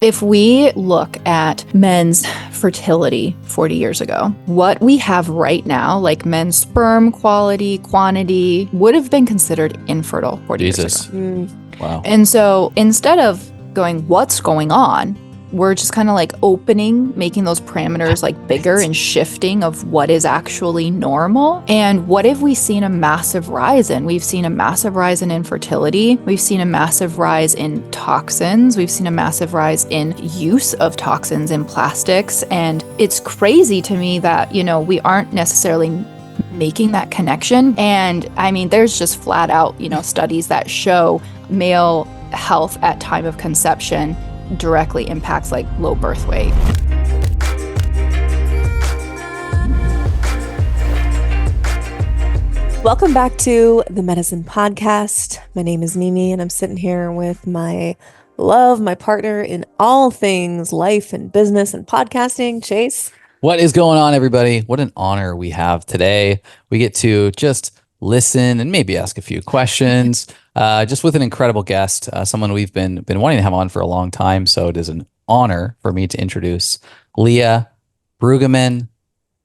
If we look at men's fertility 40 years ago, what we have right now, like men's sperm quality, quantity, would have been considered infertile 40 years ago. Wow. And so instead of going, what's going on? We're just kind of like making those parameters like bigger and shifting of what is actually normal. And what have we seen a massive rise in? We've seen a massive rise in infertility. We've seen a massive rise in toxins. We've seen a massive rise in use of toxins in plastics. And it's crazy to me that, we aren't necessarily making that connection. And I mean, there's just flat out, studies that show male health at time of conception directly impacts like low birth weight. Welcome back to the Medicine Podcast. My name is Mimi and I'm sitting here with my love, my partner in all things life and business and podcasting, Chase. What is going on, everybody? What an honor we have today. We get to just listen and maybe ask a few questions, just with an incredible guest, someone we've been wanting to have on for a long time. So it is an honor for me to introduce Leah Brueggemann.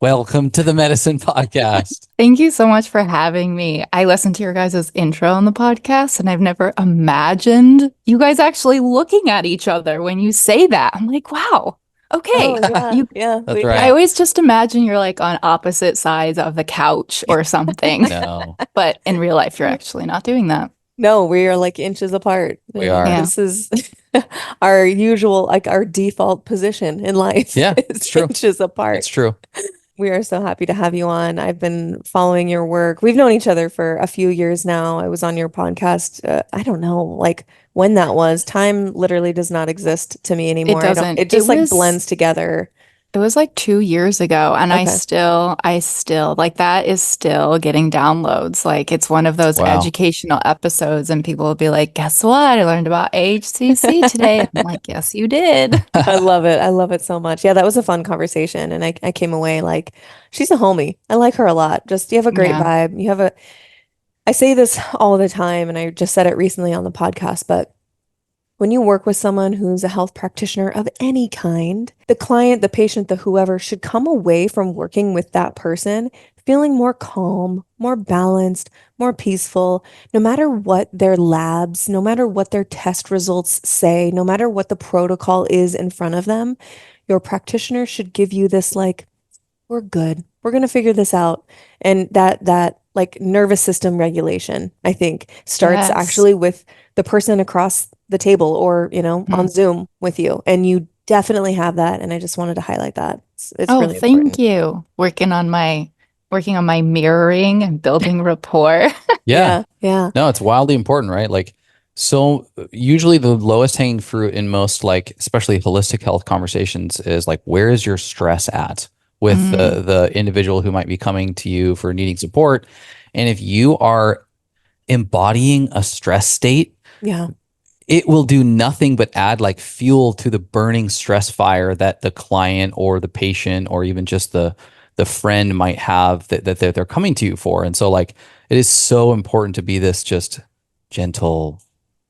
Welcome to the Medicine Podcast. Thank you so much for having me. I listened to your guys' intro on the podcast and I've never imagined you guys actually looking at each other when you say that. I'm like, wow. Okay. Oh, yeah. That's right. I always just imagine you're like on opposite sides of the couch or something. No. But in real life, you're actually not doing that. No, we are like inches apart. We are. Yeah. This is our usual, like our default position in life. Yeah, is it's true. Inches apart. It's true. We are so happy to have you on. I've been following your work. We've known each other for a few years now. I was on your podcast. I don't know, like when that was. Time literally does not exist to me anymore. It doesn't. It just like blends together. It was like 2 years ago. And Okay. I still like that is still getting downloads. Like it's one of those Wow. educational episodes and people will be like, guess what? I learned about HCC today. I'm like, yes, you did. I love it. I love it so much. Yeah, that was a fun conversation. And I came away like, she's a homie. I like her a lot. Just, you have a great Yeah. vibe. I say this all the time, and I just said it recently on the podcast, but when you work with someone who's a health practitioner of any kind, the client, the patient, the whoever should come away from working with that person feeling more calm, more balanced, more peaceful, no matter what their labs, no matter what their test results say, no matter what the protocol is in front of them, your practitioner should give you this like, we're good. We're going to figure this out. And that like nervous system regulation, I think, starts Yes. actually with the person across the table or, on Zoom with you. And you definitely have that. And I just wanted to highlight that. It's Oh, really thank important. you. Working on my mirroring and building rapport. Yeah. Yeah. No, it's wildly important, right? Like, so usually the lowest hanging fruit in most, like, especially holistic health conversations is like, where is your stress at with the individual who might be coming to you for needing support? And if you are embodying a stress state, Yeah. it will do nothing but add like fuel to the burning stress fire that the client or the patient or even just the friend might have that they're coming to you for. And so like it is so important to be this just gentle,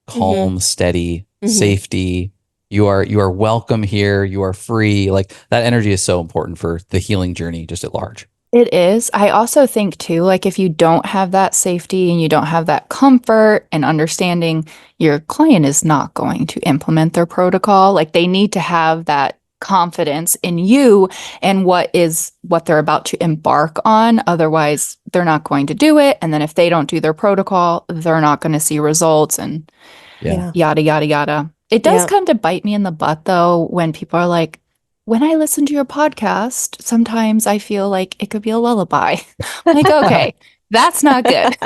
calm, steady, safety. You are welcome here. You are free. Like that energy is so important for the healing journey just at large. It is. I also think too, like if you don't have that safety and you don't have that comfort and understanding, your client is not going to implement their protocol. Like they need to have that confidence in you and what they're about to embark on. Otherwise, they're not going to do it. And then if they don't do their protocol, they're not going to see results and Yeah. yada, yada, yada. It does Yeah. come to bite me in the butt though, when people are like, when I listen to your podcast, sometimes I feel like it could be a lullaby. Like, okay, that's not good.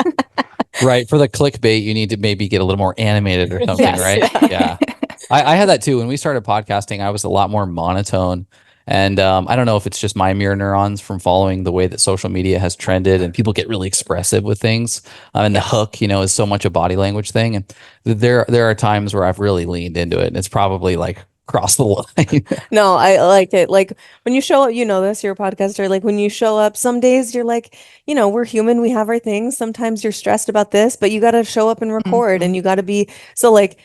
Right. For the clickbait, you need to maybe get a little more animated or something, Yes. right? Yeah. I had that too. When we started podcasting, I was a lot more monotone. And I don't know if it's just my mirror neurons from following the way that social media has trended and people get really expressive with things. And the hook, is so much a body language thing. And there are times where I've really leaned into it. And it's probably like cross the line. No, I like it. Like when you show up, this, you're a podcaster. Like when you show up, some days you're like, we're human. We have our things. Sometimes you're stressed about this, but you got to show up and record and you got to be. So like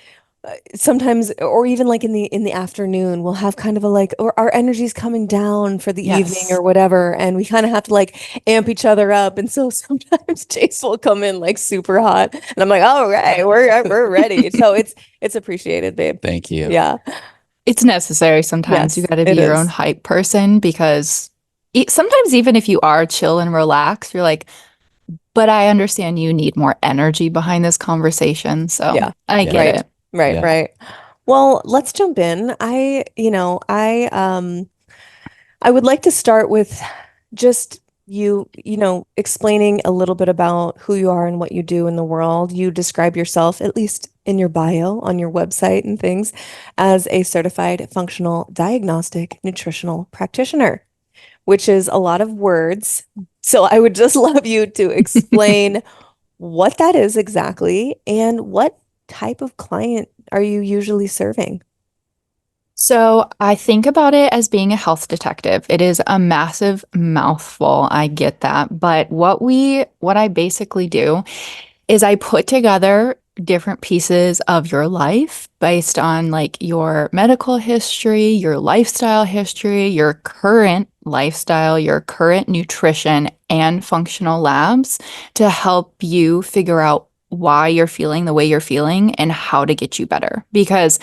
sometimes, or even like in the afternoon, we'll have kind of a like, or our energy's coming down for the evening Yes. or whatever, and we kind of have to like amp each other up. And so sometimes Chase will come in like super hot, and I'm like, all right, we're ready. So it's appreciated, babe. Thank you. Yeah. It's necessary sometimes. You Yes, got to be it your own is. hype person because sometimes even if you are chill and relaxed, you're like, but I understand you need more energy behind this conversation. So Yeah. I Yeah. get Right. it. Right. Yeah. Right. Well, let's jump in. I would like to start with just explaining a little bit about who you are and what you do in the world. You describe yourself, at least in your bio on your website and things, as a certified functional diagnostic nutritional practitioner, which is a lot of words. So I would just love you to explain what that is exactly and what type of client are you usually serving? So I think about it as being a health detective. It is a massive mouthful. I get that. But what I basically do is I put together different pieces of your life based on like your medical history, your lifestyle history, your current lifestyle, your current nutrition and functional labs to help you figure out why you're feeling the way you're feeling and how to get you better. Because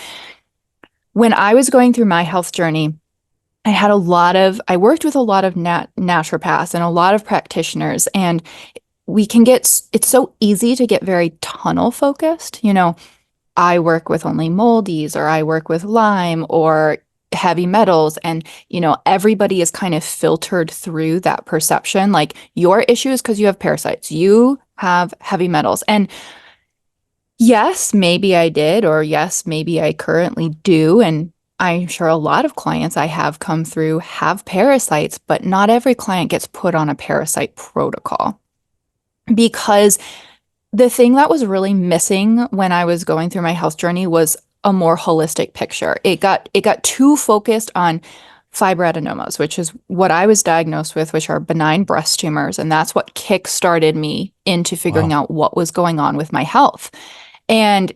when I was going through my health journey, I worked with a lot of naturopaths and a lot of practitioners, and it's so easy to get very tunnel focused. I work with only moldies, or I work with Lyme or heavy metals. And, everybody is kind of filtered through that perception. Like your issue is because you have parasites, you have heavy metals. And yes, maybe I did, or yes, maybe I currently do. And I'm sure a lot of clients I have come through have parasites, but not every client gets put on a parasite protocol. Because the thing that was really missing when I was going through my health journey was a more holistic picture. It got too focused on fibroadenomas, which is what I was diagnosed with, which are benign breast tumors, and that's what kick-started me into figuring Wow. out what was going on with my health. And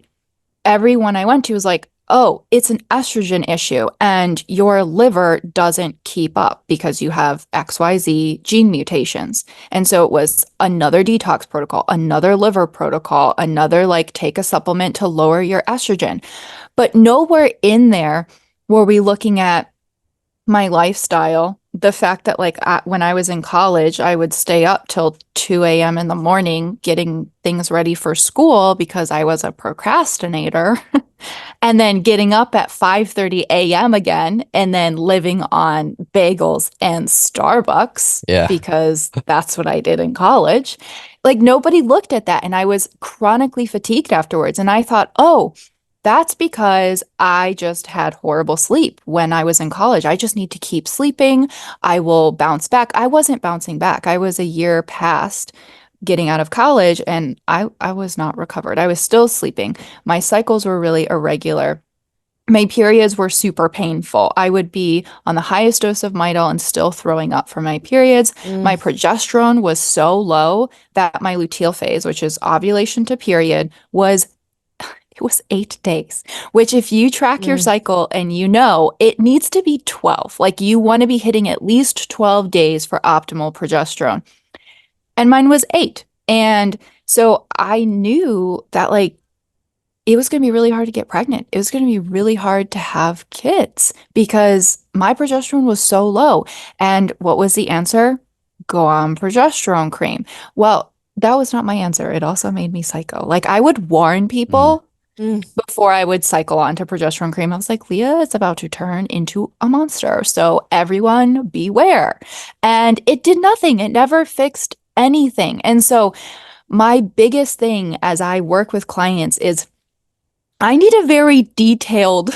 everyone I went to was like, oh, it's an estrogen issue and your liver doesn't keep up because you have XYZ gene mutations. And so it was another detox protocol, another liver protocol, another like take a supplement to lower your estrogen. But nowhere in there were we looking at my lifestyle, the fact that like when I was in college, I would stay up till 2 a.m. in the morning getting things ready for school because I was a procrastinator. And then getting up at 5:30 a.m. again and then living on bagels and Starbucks Yeah. because that's what I did in college. Like nobody looked at that. And I was chronically fatigued afterwards. And I thought, oh, that's because I just had horrible sleep when I was in college. I just need to keep sleeping. I will bounce back. I wasn't bouncing back. I was a year past getting out of college and I was not recovered. I was still sleeping. My cycles were really irregular. My periods were super painful. I would be on the highest dose of Midol and still throwing up for my periods. Mm, My progesterone was so low that my luteal phase, which is ovulation to period, it was 8 days, which if you track your mm, cycle and it needs to be 12. Like you want to be hitting at least 12 days for optimal progesterone. And mine was 8. And so I knew that like it was going to be really hard to get pregnant. It was going to be really hard to have kids because my progesterone was so low. And what was the answer? Go on progesterone cream. Well, that was not my answer. It also made me psycho. Like I would warn Mm. people mm. before I would cycle onto progesterone cream. I was like, Leah, it's about to turn into a monster. So everyone beware. And it did nothing. It never fixed anything. And so my biggest thing as I work with clients is I need a very detailed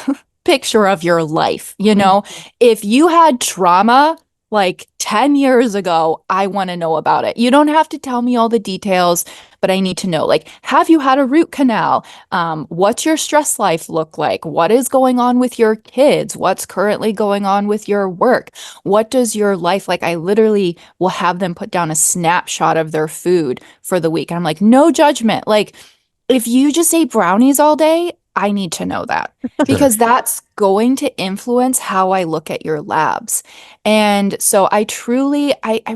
picture of your life. Mhm. If you had trauma like 10 years ago, I want to know about it. You don't have to tell me all the details, but I need to know, like, have you had a root canal? What's your stress life look like? What is going on with your kids? What's currently going on with your work? What does your life like? I literally will have them put down a snapshot of their food for the week. And I'm like, no judgment. Like, if you just ate brownies all day, I need to know that because that's going to influence how I look at your labs. And so I'm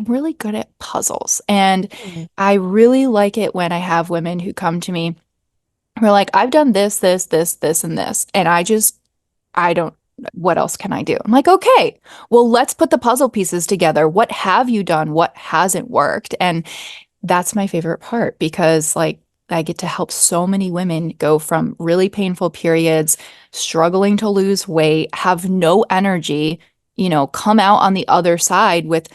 really good at puzzles. And Mm. I really like it when I have women who come to me who are like, I've done this, this, this, this, and this. And I don't, what else can I do? I'm like, okay, well, let's put the puzzle pieces together. What have you done? What hasn't worked? And that's my favorite part because, like, I get to help so many women go from really painful periods, struggling to lose weight, have no energy, come out on the other side with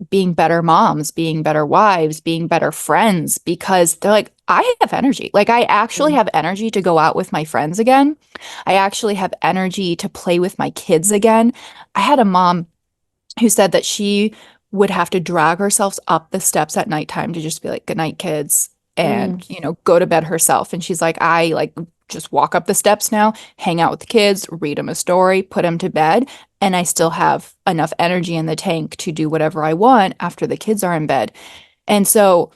being better moms, being better wives, being better friends because they're like, I have energy. Like, I actually have energy to go out with my friends again. I actually have energy to play with my kids again. I had a mom who said that she would have to drag herself up the steps at nighttime to just be like, good night, kids, and, go to bed herself. And she's like, I like just walk up the steps now, hang out with the kids, read them a story, put them to bed, and I still have enough energy in the tank to do whatever I want after the kids are in bed. And so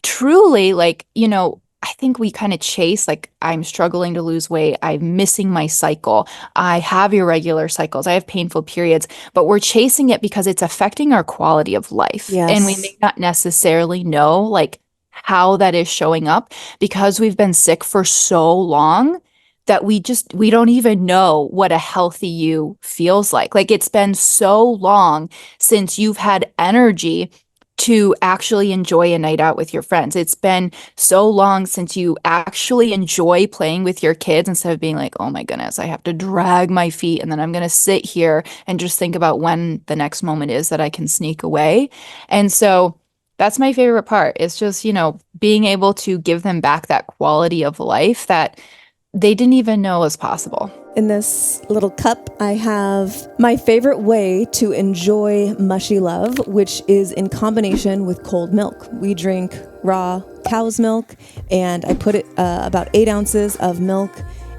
truly, like, I think we kind of chase, like, I'm struggling to lose weight. I'm missing my cycle. I have irregular cycles. I have painful periods, but we're chasing it because it's affecting our quality of life. And we Yes. may not necessarily know, like, how that is showing up because we've been sick for so long that we don't even know what a healthy you feels like. Like, it's been so long since you've had energy to actually enjoy a night out with your friends. It's been so long since you actually enjoy playing with your kids instead of being like, oh my goodness, I have to drag my feet and then I'm going to sit here and just think about when the next moment is that I can sneak away. And so that's my favorite part. It's just, being able to give them back that quality of life that they didn't even know was possible. In this little cup, I have my favorite way to enjoy mushy love, which is in combination with cold milk. We drink raw cow's milk, and I put it about 8 ounces of milk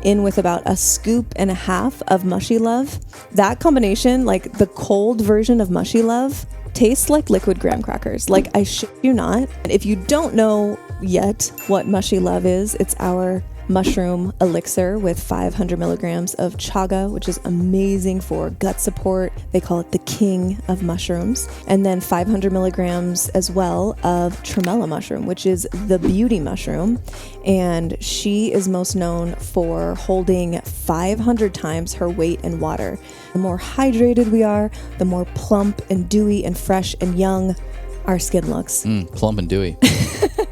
in with about a scoop and a half of mushy love. That combination, like the cold version of mushy love, tastes like liquid graham crackers. Like, I shit you not. And if you don't know yet what mushy love is, it's our mushroom elixir with 500 milligrams of chaga, which is amazing for gut support. They call it the king of mushrooms. And then 500 milligrams as well of tremella mushroom, which is the beauty mushroom. And she is most known for holding 500 times her weight in water. The more hydrated we are, the more plump and dewy and fresh and young our skin looks. Plump and dewy.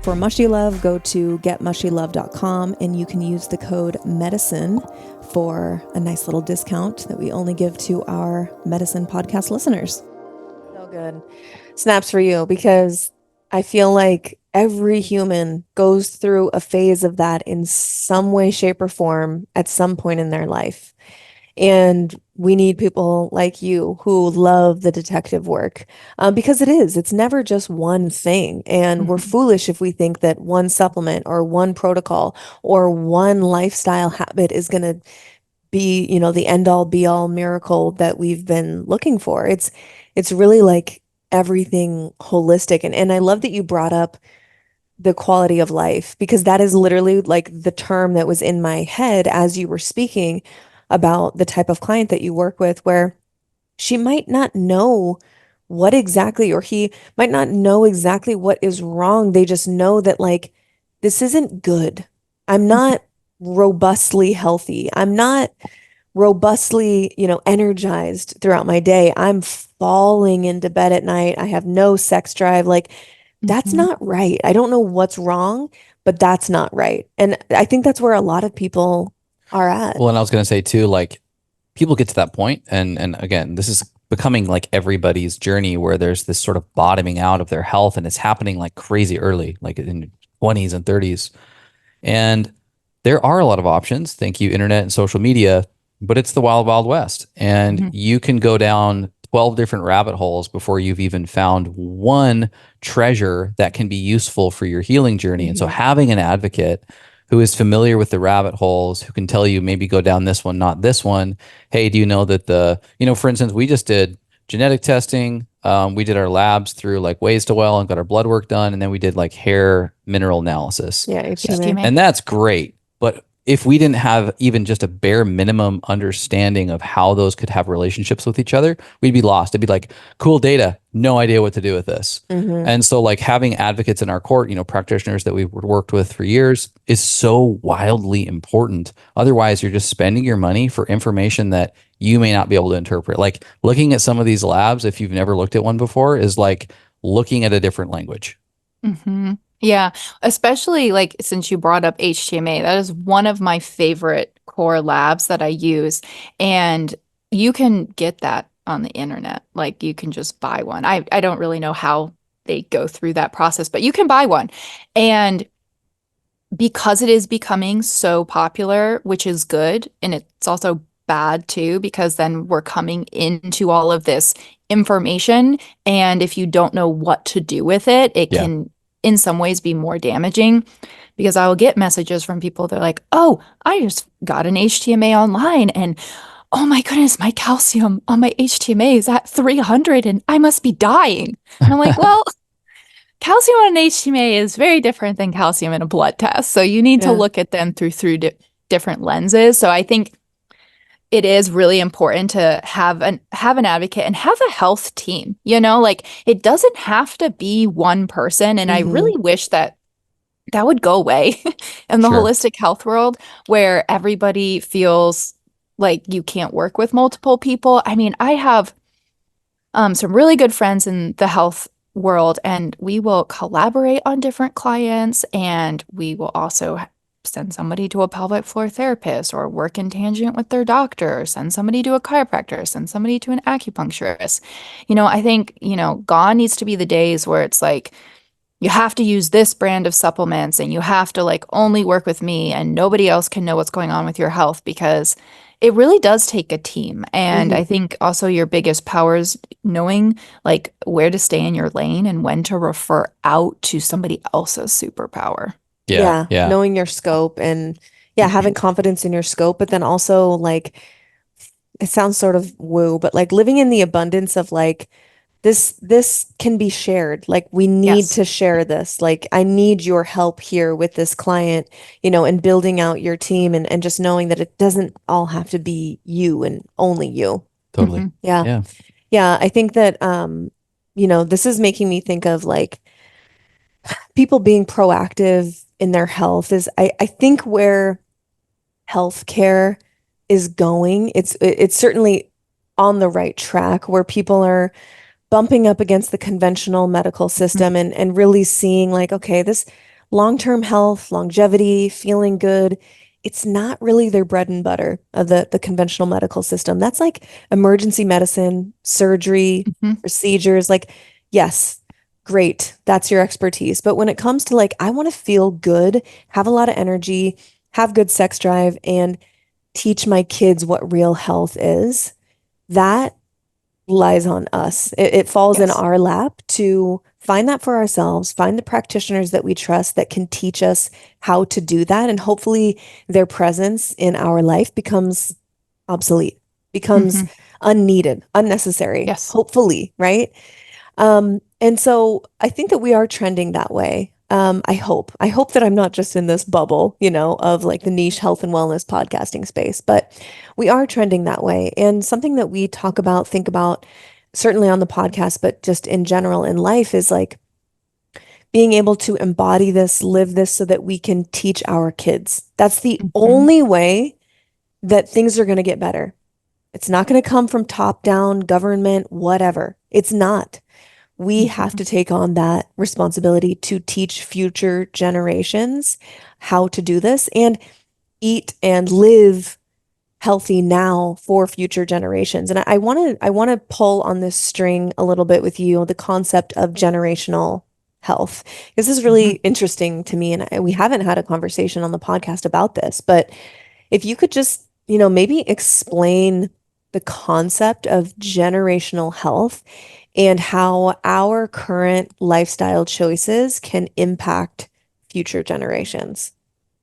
For Mushy Love, go to getmushylove.com and you can use the code MEDICINE for a nice little discount that we only give to our medicine podcast listeners. So good. Snaps for you, because I feel like every human goes through a phase of that in some way, shape, or form at some point in their life. And we need people like you who love the detective work, because it's never just one thing. And we're foolish if we think that one supplement or one protocol or one lifestyle habit is going to be, the end all be all miracle that we've been looking for. It's really like everything holistic. And I love that you brought up the quality of life, because that is literally like the term that was in my head as you were speaking about the type of client that you work with, where she might not know what exactly, or he might not know exactly what is wrong. They just know that, like, this isn't good. I'm not robustly healthy. I'm not robustly, energized throughout my day. I'm falling into bed at night. I have no sex drive. Like, that's not right. I don't know what's wrong, but that's not right. And I think that's where a lot of people are at. Well, and I was going to say too, like, people get to that point, and again, this is becoming like everybody's journey where there's this sort of bottoming out of their health, and it's happening like crazy early, like in 20s and 30s. And there are a lot of options. Thank you, internet and social media, but it's the wild, wild west. And you can go down 12 different rabbit holes before you've even found one treasure that can be useful for your healing journey. And so having an advocate who is familiar with the rabbit holes, who can tell you maybe go down this one, not this one. Hey, do you know that for instance, we just did genetic testing. We did our labs through like Ways to Well and got our blood work done. And then we did like hair mineral analysis. Yeah, HMA. And that's great. But if we didn't have even just a bare minimum understanding of how those could have relationships with each other, we'd be lost. It'd be like, cool data, no idea what to do with this. Mm-hmm. And so like having advocates in our court, practitioners that we've worked with for years is so wildly important. Otherwise, you're just spending your money for information that you may not be able to interpret. Like looking at some of these labs, if you've never looked at one before, is like looking at a different language. Hmm. Yeah, especially like since you brought up HTMA, that is one of my favorite core labs that I use. And you can get that on the internet. Like you can just buy one. I don't really know how they go through that process, but you can buy one. And because it is becoming so popular, which is good, and it's also bad too, because then we're coming into all of this information. And if you don't know what to do with it, it Yeah. can, in some ways, be more damaging. Because I will get messages from people, they're like, oh, I just got an HTMA online, and oh my goodness, my calcium on my HTMA is at 300 and I must be dying. And I'm like, well, calcium on an HTMA is very different than calcium in a blood test. So you need to Yeah. look at them through different lenses. So I think it is really important to have an advocate and have a health team. Like it doesn't have to be one person. And I Mm-hmm. really wish that would go away in the Sure. holistic health world where everybody feels like you can't work with multiple people. I mean, I have some really good friends in the health world, and we will collaborate on different clients, and we will also send somebody to a pelvic floor therapist or work in tangent with their doctor, or send somebody to a chiropractor, send somebody to an acupuncturist. I think, gone needs to be the days where it's like, you have to use this brand of supplements and you have to like only work with me and nobody else can know what's going on with your health because it really does take a team. And Mm-hmm. I think also your biggest power is knowing like where to stay in your lane and when to refer out to somebody else's superpower. Yeah. Yeah, Yeah. knowing your scope and yeah, having confidence in your scope, but then also like it sounds sort of woo, but like living in the abundance of like this can be shared. Like we need Yes. to share this. Like I need your help here with this client, and building out your team and just knowing that it doesn't all have to be you and only you. Totally. Hmm. Yeah. Yeah. Yeah, I think that this is making me think of like people being proactive in their health is I think where healthcare is going, it's certainly on the right track where people are bumping up against the conventional medical system and really seeing like, okay, this long-term health, longevity, feeling good, it's not really their bread and butter of the conventional medical system. That's like emergency medicine, surgery, Hmm. procedures, like, yes, great, that's your expertise. But when it comes to like, I want to feel good, have a lot of energy, have good sex drive, and teach my kids what real health is, that lies on us. It falls in Yes. our lap to find that for ourselves, find the practitioners that we trust that can teach us how to do that. And hopefully their presence in our life becomes obsolete, becomes Hmm. unneeded, unnecessary, Yes. hopefully, right? And so I think that we are trending that way. I hope. I hope that I'm not just in this bubble, of like the niche health and wellness podcasting space, but we are trending that way. And something that we talk about, think about, certainly on the podcast, but just in general in life is like being able to embody this, live this so that we can teach our kids. That's the Hmm. only way that things are going to get better. It's not going to come from top down government, whatever. It's not. We have Hmm. to take on that responsibility to teach future generations how to do this and eat and live healthy now for future generations. And I want to pull on this string a little bit with you, the concept of generational health. This is really Hmm. interesting to me, and we haven't had a conversation on the podcast about this, but if you could just, maybe explain the concept of generational health and how our current lifestyle choices can impact future generations.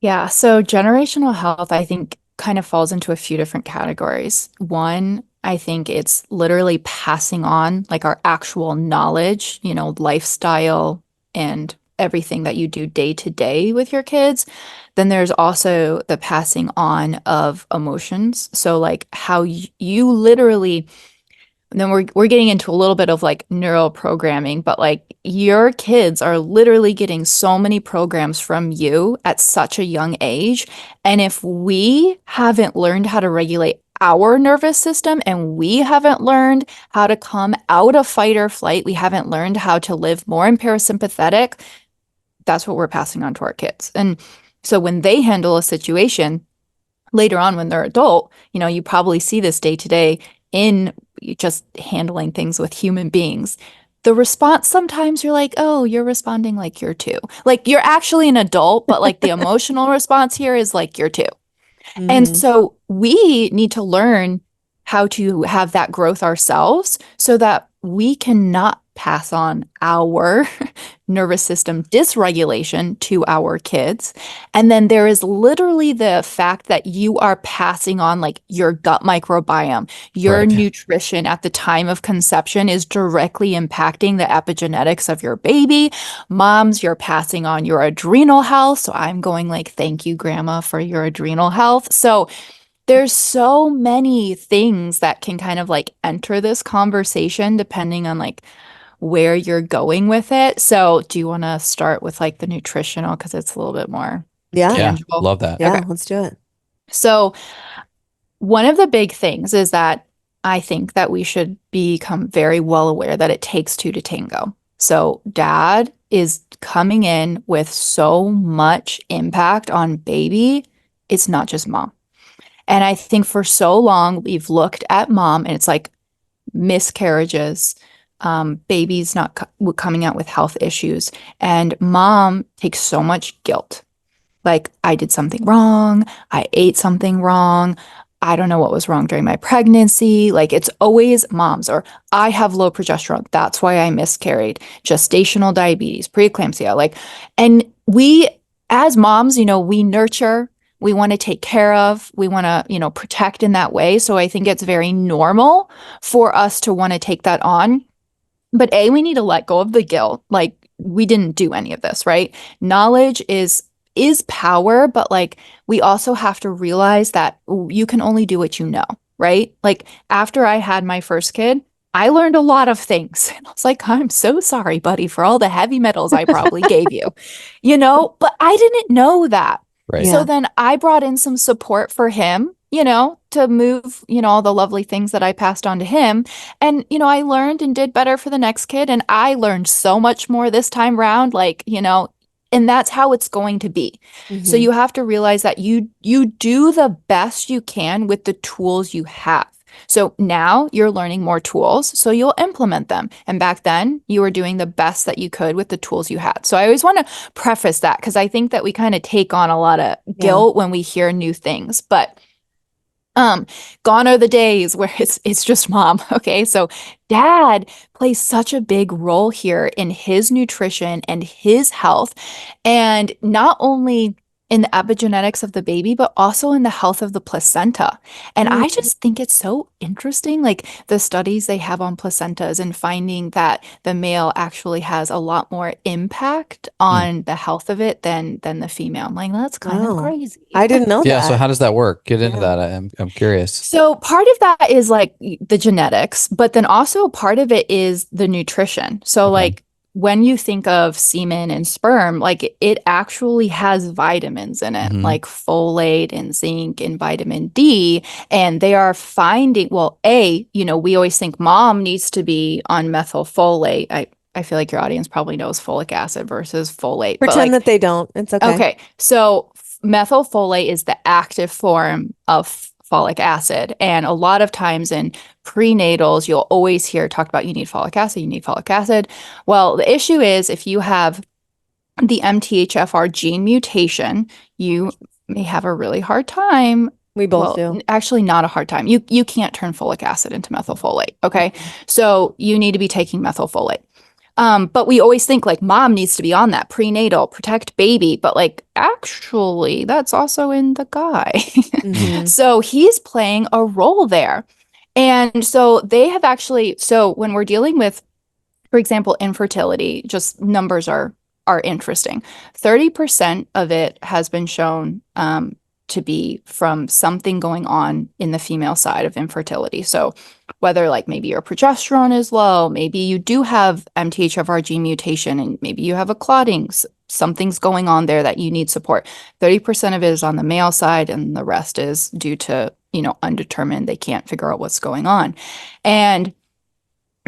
Yeah, so generational health, I think, kind of falls into a few different categories. One, I think it's literally passing on like our actual knowledge, lifestyle and everything that you do day to day with your kids, then there's also the passing on of emotions. So like how you literally, and then we're getting into a little bit of like neural programming, but like your kids are literally getting so many programs from you at such a young age. And if we haven't learned how to regulate our nervous system and we haven't learned how to come out of fight or flight, we haven't learned how to live more in parasympathetic, that's what we're passing on to our kids. And so when they handle a situation later on when they're adult, you probably see this day to day in just handling things with human beings. The response sometimes you're like, oh, you're responding like you're two. Like you're actually an adult, but like the emotional response here is like you're two. And so we need to learn how to have that growth ourselves so that we cannot pass on our nervous system dysregulation to our kids. And then there is literally the fact that you are passing on like your gut microbiome, your nutrition at the time of conception is directly impacting the epigenetics of your baby. Moms, you're passing on your adrenal health. So I'm going like, thank you, grandma, for your adrenal health. So there's so many things that can kind of like enter this conversation depending on like where you're going with it. So do you want to start with like the nutritional because it's a little bit more tangible? Love that. Yeah, let's do it. So one of the big things is that I think that we should become very well aware that it takes two to tango. So dad is coming in with so much impact on baby. It's not just mom. And I think for so long we've looked at mom and it's like miscarriages, babies not coming out with health issues, and mom takes so much guilt. Like I did something wrong, I ate something wrong, I don't know what was wrong during my pregnancy. Like it's always moms, or I have low progesterone, that's why I miscarried, gestational diabetes, preeclampsia. Like, and we as moms, we nurture, we want to take care of, we want to, protect in that way. So I think it's very normal for us to want to take that on. But we need to let go of the guilt. Like we didn't do any of this, right? Knowledge is power, but like we also have to realize that you can only do what you know, right? Like after I had my first kid, I learned a lot of things. And I was like, I'm so sorry, buddy, for all the heavy metals I probably gave you, but I didn't know that. Right. So then I brought in some support for him, to move, all the lovely things that I passed on to him. And, I learned and did better for the next kid. And I learned so much more this time round, like, and that's how it's going to be. So you have to realize that you do the best you can with the tools you have. So now you're learning more tools, so you'll implement them. And back then you were doing the best that you could with the tools you had. So I always want to preface that because I think that we kind of take on a lot of guilt when we hear new things, but gone are the days where it's just mom. Okay. So dad plays such a big role here in his nutrition and his health. And not only in the epigenetics of the baby, but also in the health of the placenta. And I just think it's so interesting, like the studies they have on placentas and finding that the male actually has a lot more impact on the health of it than the female. I'm like, that's kind of crazy. I didn't know that. Yeah. So how does that work? Get into that. I'm curious. So part of that is like the genetics, but then also part of it is the nutrition. So like when you think of semen and sperm, like it actually has vitamins in it, like folate and zinc and vitamin D. And they are finding, we always think mom needs to be on methylfolate. I feel like your audience probably knows folic acid versus folate. Pretend that they don't. It's okay. Okay. So methylfolate is the active form of folic acid. And a lot of times in prenatals, you'll always hear talked about you need folic acid, you need folic acid. Well, the issue is if you have the MTHFR gene mutation, you may have a really hard time. We both do. Actually, not a hard time. You can't turn folic acid into methylfolate. Okay. So you need to be taking methylfolate. But we always think like mom needs to be on that prenatal, protect baby, but like actually that's also in the guy. So he's playing a role there. And so they have actually, so when we're dealing with, for example, infertility, just numbers are are interesting. 30% of it has been shown to be from something going on in the female side of infertility. So whether like maybe your progesterone is low, maybe you do have MTHFR gene mutation, and maybe you have a clotting, something's going on there that you need support. 30% of it is on the male side, and the rest is due to, undetermined. They can't figure out what's going on. And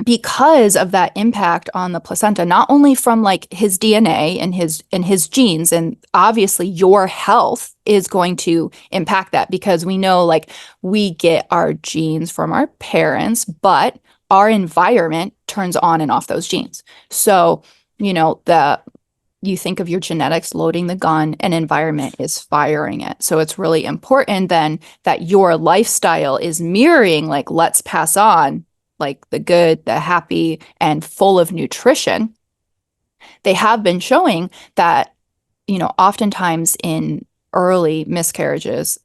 because of that impact on the placenta, not only from like his DNA and his genes, and obviously your health is going to impact that, because we know like we get our genes from our parents, but our environment turns on and off those genes. So, you think of your genetics loading the gun, and environment is firing it. So it's really important then that your lifestyle is mirroring, like, let's pass on like the good, the happy, and full of nutrition. They have been showing that, oftentimes in early miscarriages,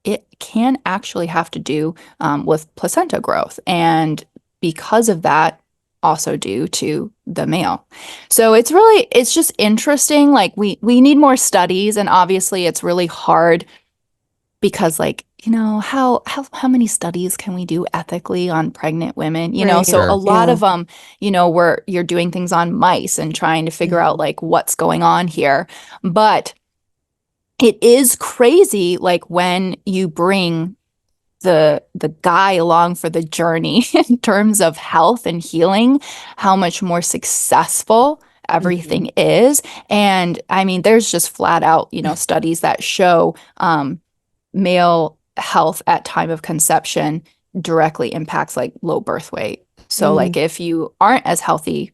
it can actually have to do with placenta growth. And because of that, also due to the male. So it's just interesting. Like we need more studies, and obviously it's really hard because like, how many studies can we do ethically on pregnant women? Right. So Sure. a lot of them, where you're doing things on mice and trying to figure out like what's going on here. But it is crazy, like when you bring the guy along for the journey in terms of health and healing, how much more successful everything is. And I mean, there's just flat out, studies that show male health at time of conception directly impacts like low birth weight. So like if you aren't as healthy,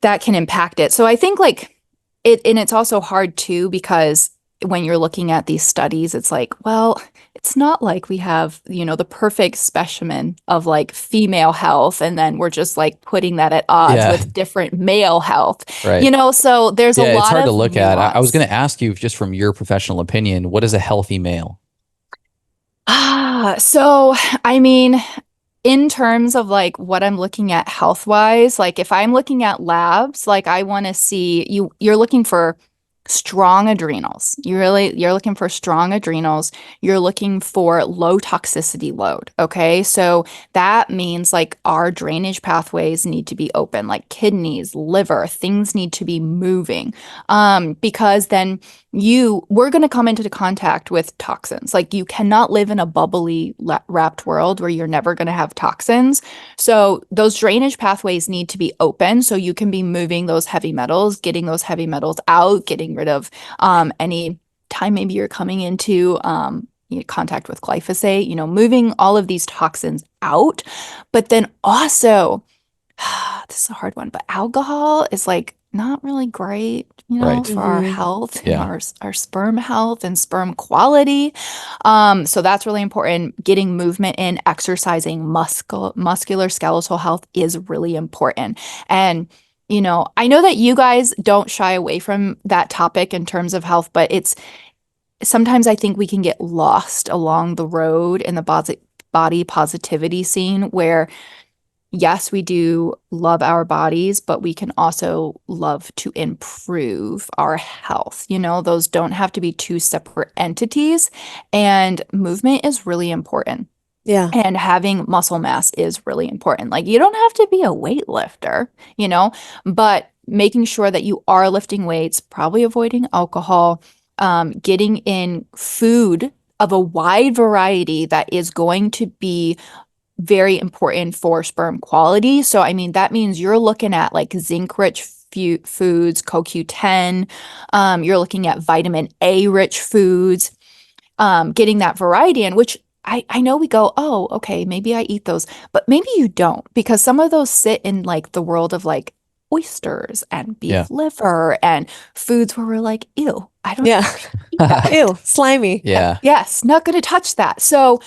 that can impact it. So I think like it's also hard too, because when you're looking at these studies, it's like, well, it's not like we have, the perfect specimen of like female health, and then we're just like putting that at odds with different male health, Right. So there's a lot it's hard of to look nuance. at. I was going to ask you, just from your professional opinion, what is a healthy male? So I mean, in terms of like what I'm looking at health wise, like if I'm looking at labs, like I want to see you're looking for strong adrenals. You're looking for strong adrenals. You're looking for low toxicity load. Okay. So that means like our drainage pathways need to be open, like kidneys, liver, things need to be moving. Because then we're going to come into contact with toxins. Like you cannot live in a bubbly wrapped world where you're never going to have toxins. So those drainage pathways need to be open so you can be moving those heavy metals, getting those heavy metals out, getting rid of any time maybe you're coming into contact with glyphosate, moving all of these toxins out. But then also, this is a hard one, but alcohol is like not really great, Right. for our health Yeah. and our sperm health and sperm quality. So that's really important. Getting movement in, exercising, muscular skeletal health is really important. And I know that you guys don't shy away from that topic in terms of health, but sometimes I think we can get lost along the road in the body positivity scene where, yes, we do love our bodies, but we can also love to improve our health. Those don't have to be two separate entities, and movement is really important. Yeah. And having muscle mass is really important. Like you don't have to be a weightlifter, but making sure that you are lifting weights, probably avoiding alcohol, getting in food of a wide variety that is going to be very important for sperm quality. So, I mean, that means you're looking at like zinc-rich foods, CoQ10. You're looking at vitamin A rich foods, getting that variety in, which I know we go, oh, okay, maybe I eat those, but maybe you don't, because some of those sit in like the world of like oysters and beef liver and foods where we're like, ew, I don't eat that. Ew, slimy. Yeah. Yes, not going to touch that. So,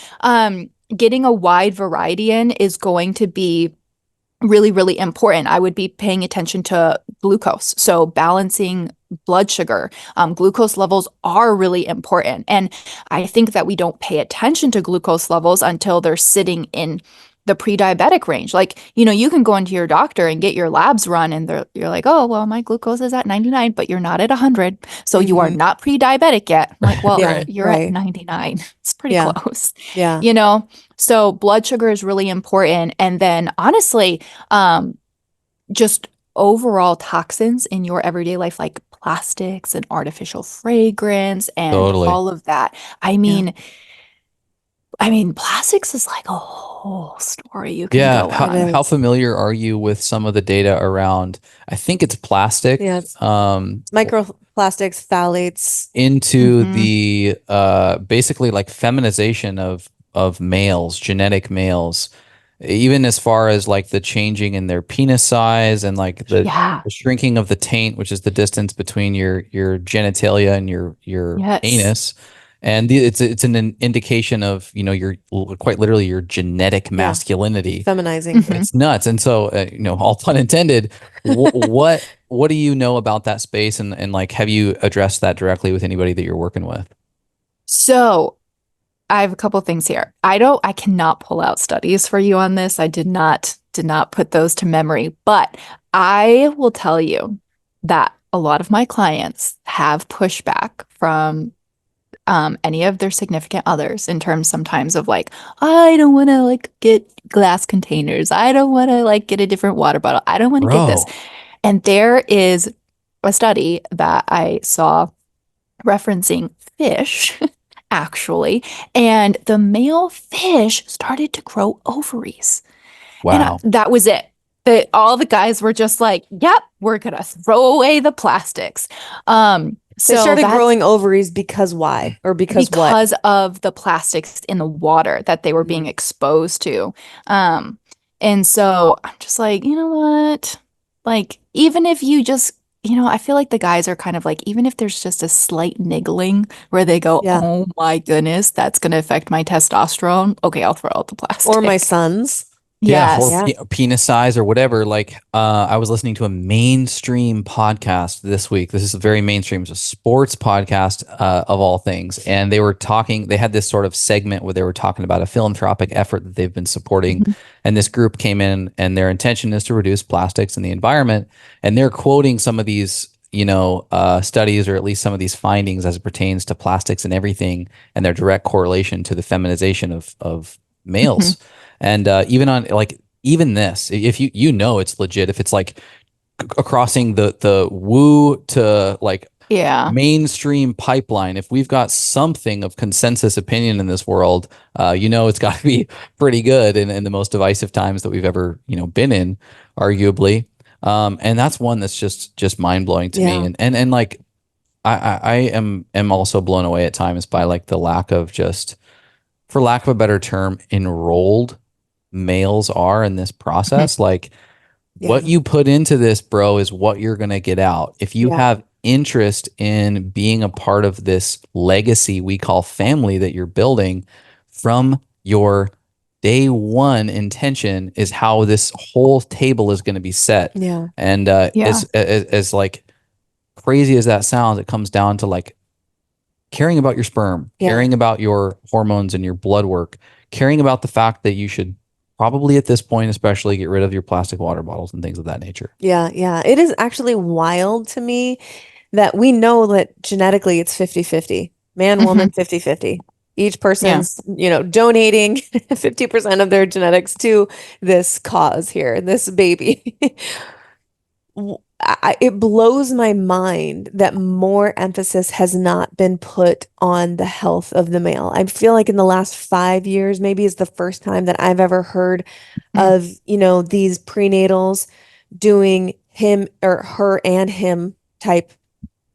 getting a wide variety in is going to be really, really important. I would be paying attention to glucose. So balancing blood sugar, glucose levels are really important. And I think that we don't pay attention to glucose levels until they're sitting in the pre-diabetic range. Like, you can go into your doctor and get your labs run and you're like, oh, well, my glucose is at 99, but you're not at 100. So you are not pre-diabetic yet. I'm like, well, Yeah, you're at 99. It's pretty Yeah. close, Yeah. So blood sugar is really important. And then honestly, just overall toxins in your everyday life, like plastics and artificial fragrance and Totally. all of that. Plastics is like a whole story you can Yeah. go How, It on. how is. familiar are you with some of the data around, I think it's plastic, Yeah, it's microplastics, phthalates. into Hmm. the basically like feminization of males, genetic males, even as far as like the changing in their penis size and like Yeah. the shrinking of the taint, which is the distance between your genitalia and your Yes. anus. And it's an indication of, your quite literally your genetic Yeah. masculinity. Feminizing. Hmm. It's nuts. And so, all pun intended, what do you know about that space? And like, have you addressed that directly with anybody that you're working with? So I have a couple things here. I cannot pull out studies for you on this. I did not put those to memory, but I will tell you that a lot of my clients have pushback from any of their significant others in terms sometimes of like, I don't want to like get glass containers. I don't want to like get a different water bottle. I don't want to get this. Bro, And there is a study that I saw referencing fish, actually, and the male fish started to grow ovaries. And wow. that was it. All the guys were just like, yep, we're gonna throw away the plastics. They So started that's growing ovaries because why? Or because what? because of the plastics in the water that they were being Mhm. exposed to. Um, and so I'm just like, you know what? Like, even if you just, I feel like the guys are kind of like, even if there's just a slight niggling where they go, Yeah. oh my goodness, that's going to affect my testosterone. Okay, I'll throw out the Or my plastic. sons. Yeah, or Yes. Yeah. penis size or whatever. Like, I was listening to a mainstream podcast this week. This is very mainstream. It's a sports podcast, of all things. And they had this sort of segment where they were talking about a philanthropic effort that they've been supporting. Mhm. And this group came in and their intention is to reduce plastics in the environment. And they're quoting some of these, studies or at least some of these findings as it pertains to plastics and everything and their direct correlation to the feminization of Mhm. males. And even on like even this, if it's legit, if it's like crossing the woo to like Yeah. mainstream pipeline, if we've got something of consensus opinion in this world, it's got to be pretty good in the most divisive times that we've ever been in, arguably. And that's one that's just mind blowing to me. Yeah. And like I am also blown away at times by like the lack of just, for lack of a better term, enrolled males are in this Mhm. process. Like what Yeah. you put into this, bro, is what you're going to get out. If you Yeah. have interest in being a part of this legacy we call family that you're building, from your day one intention is how this whole table is going to be set. Yeah. And Yeah. as like crazy as that sounds, it comes down to like caring about your sperm, Yeah. caring about your hormones and your blood work, caring about the fact that you should probably at this point, especially get rid of your plastic water bottles and things of that nature. Yeah. Yeah. It is actually wild to me that we know that genetically it's 50-50. Man, woman, Mhm. 50-50. Each Yeah. person's, donating 50% of their genetics to this cause here, this baby. It blows my mind that more emphasis has not been put on the health of the male. I feel like in the last 5 years, maybe is the first time that I've ever heard Mhm. of, these prenatals doing him or her and him type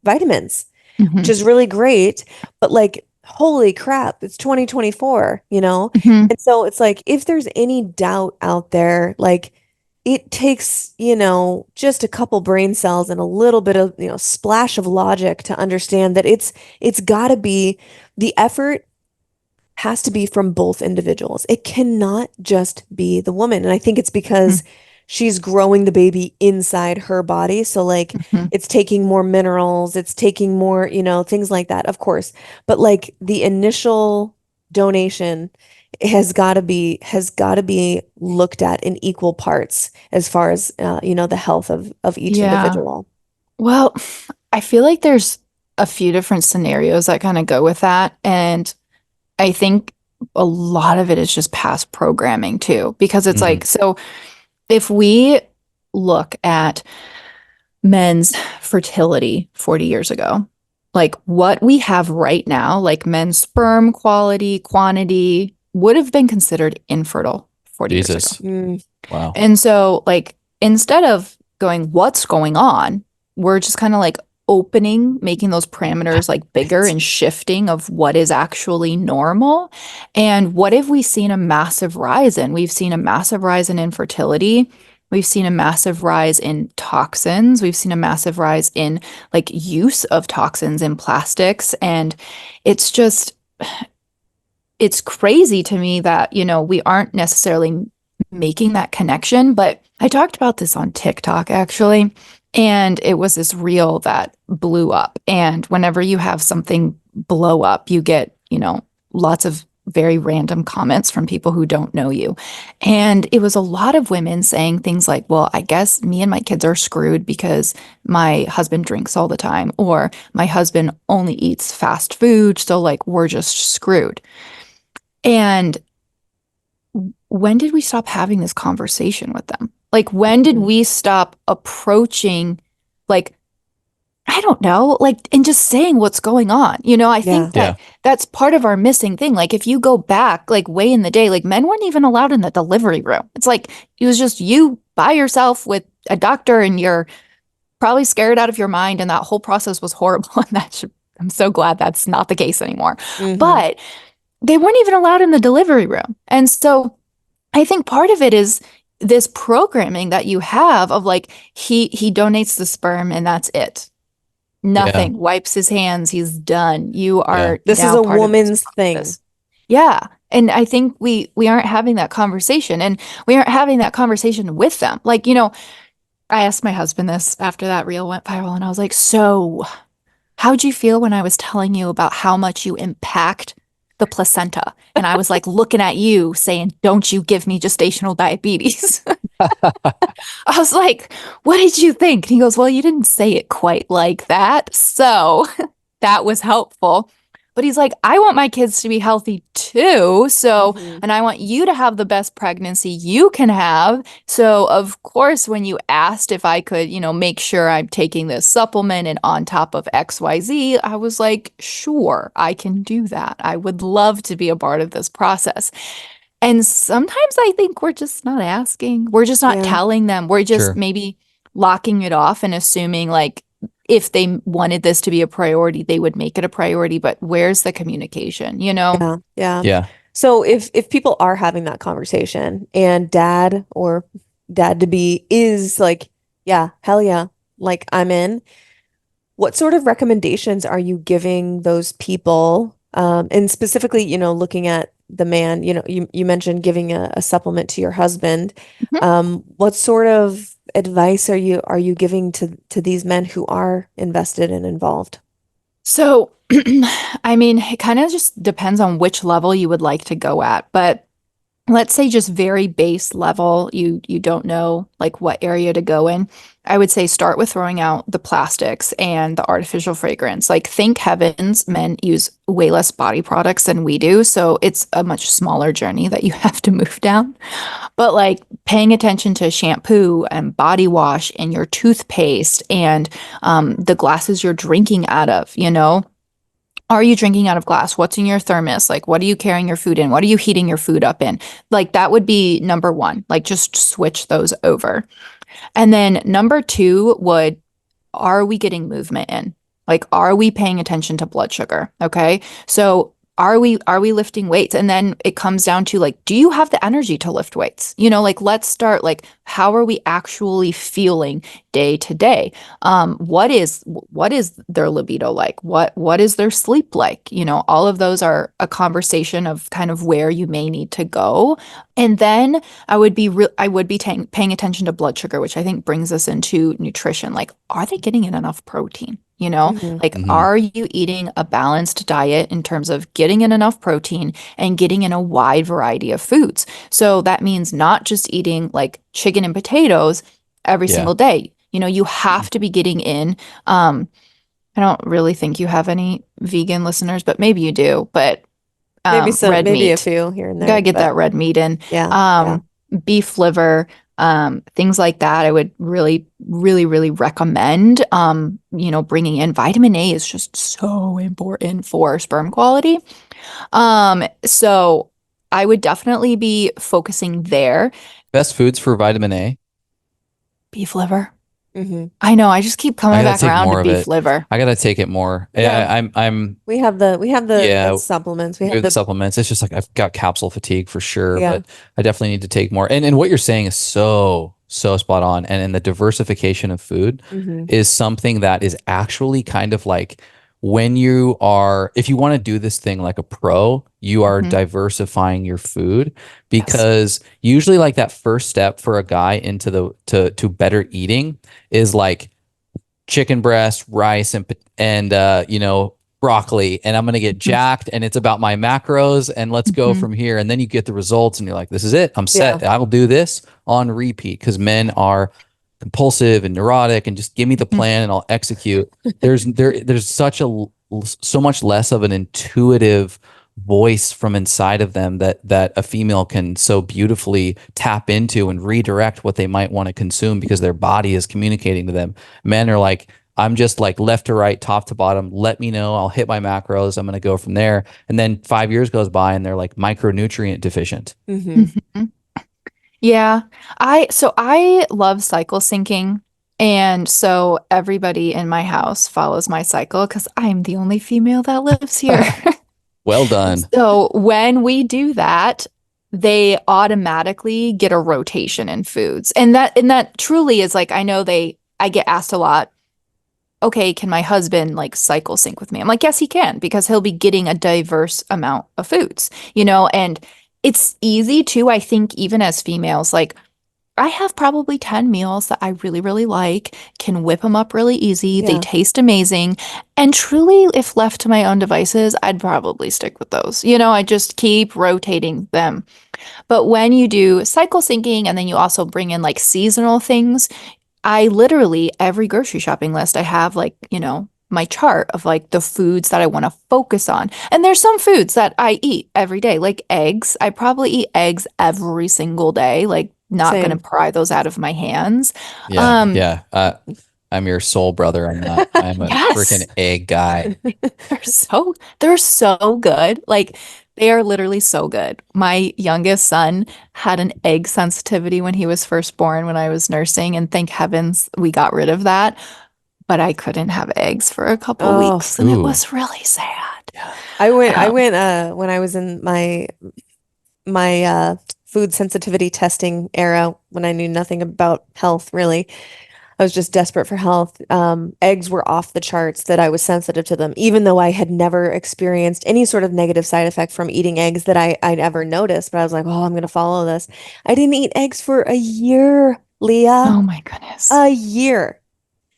vitamins, which Mhm. is really great. But like, holy crap, it's 2024, Mhm. And so it's like, if there's any doubt out there, like, it takes, just a couple brain cells and a little bit of, splash of logic to understand that it's got to be the effort has to be from both individuals. It cannot just be the woman. And I think it's because she's growing the baby inside her body. So like Mhm. it's taking more minerals, it's taking more, things like that, of course. But like the initial donation has got to be looked at in equal parts as far as the health of each Yeah. individual. Well, I feel like there's a few different scenarios that kind of go with that. And I think a lot of it is just past programming too, because it's Mhm. like, so if we look at men's fertility 40 years ago, like what we have right now, like men's sperm quality, quantity would have been considered infertile 40 years ago. Jesus. Mm, Wow. And so, like, instead of going, what's going on, we're just kind of like opening, making those parameters like bigger and shifting of what is actually normal. And what have we seen a massive rise in? We've seen a massive rise in infertility. We've seen a massive rise in toxins. We've seen a massive rise in like use of toxins in plastics. And it's just, it's crazy to me that, we aren't necessarily making that connection. But I talked about this on TikTok actually, and it was this reel that blew up. And whenever you have something blow up, you get, lots of very random comments from people who don't know you. And it was a lot of women saying things like, well, I guess me and my kids are screwed because my husband drinks all the time, or my husband only eats fast food. So, like, we're just screwed. And when did we stop having this conversation with them? Like, when did we stop approaching, like, I don't know, like, and just saying what's going on? I think Yeah. that that's part of our missing thing. Like, if you go back, like, way in the day, like, men weren't even allowed in the delivery room. It's like it was just you by yourself with a doctor, and you're probably scared out of your mind. And that whole process was horrible. And I'm so glad that's not the case anymore. mhm. But they weren't even allowed in the delivery room. And so I think part of it is this programming that you have of like he donates the sperm and that's it. Nothing. Wipes his hands, he's done. You are This is now a part of this woman's thing. process. Yeah. And I think we aren't having that conversation, and we aren't having that conversation with them. Like, I asked my husband this after that reel went viral, and I was like, so how'd you feel when I was telling you about how much you impact the placenta? And I was like looking at you saying, don't you give me gestational diabetes. I was like, what did you think? And he goes, well, you didn't say it quite like that. So that was helpful. But he's like, I want my kids to be healthy too. So, Mhm. and I want you to have the best pregnancy you can have. So, of course, when you asked if I could, make sure I'm taking this supplement and on top of XYZ, I was like, sure, I can do that. I would love to be a part of this process. And sometimes I think we're just not asking. We're just not Yeah. telling them. We're just Sure. maybe locking it off and assuming like if they wanted this to be a priority, they would make it a priority. But where's the communication, Yeah. Yeah. Yeah. So if people are having that conversation and dad or dad to be is like, yeah, hell yeah, like I'm in, what sort of recommendations are you giving those people? And specifically, looking at the man, you mentioned giving a supplement to your husband. What sort of advice are you giving to these men who are invested and involved? So, I mean, it kind of just depends on which level you would like to go at. But let's say just very base level, you don't know like what area to go in. I would say start with throwing out the plastics and the artificial fragrance. Like, thank heavens men use way less body products than we do, so it's a much smaller journey that you have to move down. But like paying attention to shampoo and body wash and your toothpaste and the glasses you're drinking out of, are you drinking out of glass? What's in your thermos? Like, what are you carrying your food in? What are you heating your food up in? Like, that would be number one. Like, just switch those over. And then number two would, are we getting movement in? Like, are we paying attention to blood sugar? Okay. So are we lifting weights? And then it comes down to like, do you have the energy to lift weights? Like, let's start like, how are we actually feeling day to day. What is their libido like? What is their sleep like? You know, all of those are a conversation of kind of where you may need to go. And then I would be paying attention to blood sugar, which I think brings us into nutrition. Like, are they getting in enough protein? You know, Mhm. like, Mhm. are you eating a balanced diet in terms of getting in enough protein and getting in a wide variety of foods? So that means not just eating like chicken and potatoes every Yeah. single day. You know, you have to be getting in. I don't really think you have any vegan listeners, but maybe you do. But red Maybe a meat, few here and you gotta there, get but that red meat in. yeah, yeah. Um, beef liver, things like that. I would really, really, really recommend. You know, bringing in vitamin A is just so important for sperm quality. So I would definitely be focusing there. Best foods for vitamin A. Beef liver. Hmm. I know. I just keep I coming gotta back take around to more of beef it. liver. I gotta take it more. Yeah. I'm We have the yeah, supplements. We maybe have the the supplements. It's just like I've got capsule fatigue for sure, yeah. but I definitely need to take more. And what you're saying is so spot on. And the diversification of food Hmm. is something that is actually kind of like when you are, if you want to do this thing like a pro, you are Mhm. diversifying your food Yes. because usually like that first step for a guy into the to better eating is like chicken breast, rice, and you know, broccoli, and I'm gonna get Mhm. jacked, and it's about my macros, and let's go Mhm. from here. And then you get the results, and you're like, this is it. I'm Yeah. set. I'll do this on repeat because men are compulsive and neurotic, and just give me the Mhm. plan and I'll execute. There's so much less of an intuitive voice from inside of them that a female can so beautifully tap into and redirect what they might want to consume because their body is communicating to them. Men are like, I'm just like left to right, top to bottom. Let me know. I'll hit my macros. I'm going to go from there. And then 5 years goes by and they're like micronutrient deficient. Hmm. Mhm. Yeah. I love cycle syncing. And so everybody in my house follows my cycle because I'm the only female that lives here. Well done. So when we do that, they automatically get a rotation in foods. And that truly is like, I get asked a lot, okay, can my husband like cycle sync with me? I'm like, yes, he can, because he'll be getting a diverse amount of foods, you know, and it's easy too, I think, even as females, like I have probably 10 meals that I really, really like, can whip them up really easy. They Yeah. taste amazing. And truly, if left to my own devices, I'd probably stick with those. You know, I just keep rotating them. But when you do cycle syncing and then you also bring in like seasonal things, I literally, every grocery shopping list, I have like, you know, my chart of like the foods that I want to focus on. And there's some foods that I eat every day, like eggs. I probably eat eggs every single day, like not going to Same. pry those out of my hands. Yeah. Um, Yeah. I'm your soul brother on that. I'm a freaking yes, egg guy. they're so good. Like they are literally so good. My youngest son had an egg sensitivity when he was first born when I was nursing, and thank heavens we got rid of that. But I couldn't have eggs for a couple Oh, weeks and it Ooh. was really sad. Yeah. I went when I was in my food sensitivity testing era when I knew nothing about health really. I was just desperate for health. Eggs were off the charts that I was sensitive to them, even though I had never experienced any sort of negative side effect from eating eggs that I'd ever noticed. But I was like, oh, I'm going to follow this. I didn't eat eggs for a year, Leah, Oh my goodness. a year.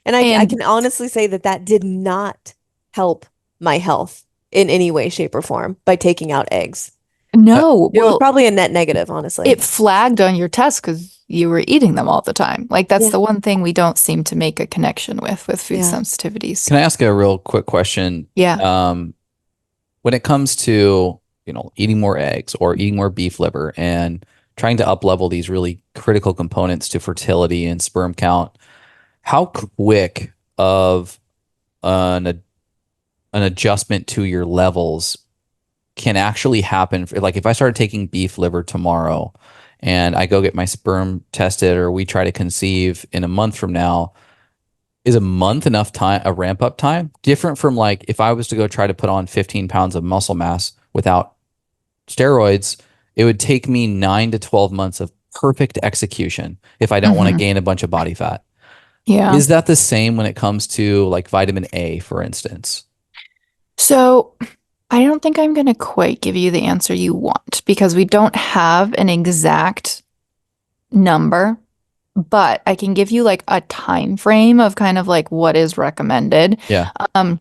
And I And can honestly say that that did not help my health in any way, shape, or form by taking out eggs. Uh, no, It was well, probably a net negative, honestly. it flagged on your test because you were eating them all the time. Like that's Yeah. the one thing we don't seem to make a connection with food Yeah. sensitivities. can I ask a real quick question? Yeah. When it comes to, you know, eating more eggs or eating more beef liver and trying to up level these really critical components to fertility and sperm count, how quick of an an adjustment to your levels can actually happen? Like if I started taking beef liver tomorrow and I go get my sperm tested or we try to conceive in a month from now, is a month enough time, a ramp up time? Different from like if I was to go try to put on 15 pounds of muscle mass without steroids, it would take me 9 to 12 months of perfect execution if I don't want to Hmm. gain a bunch of body fat. Yeah. Is that the same when it comes to like vitamin A, for instance? So I don't think I'm going to quite give you the answer you want because we don't have an exact number, but I can give you like a time frame of kind of like what is recommended. Yeah. Um,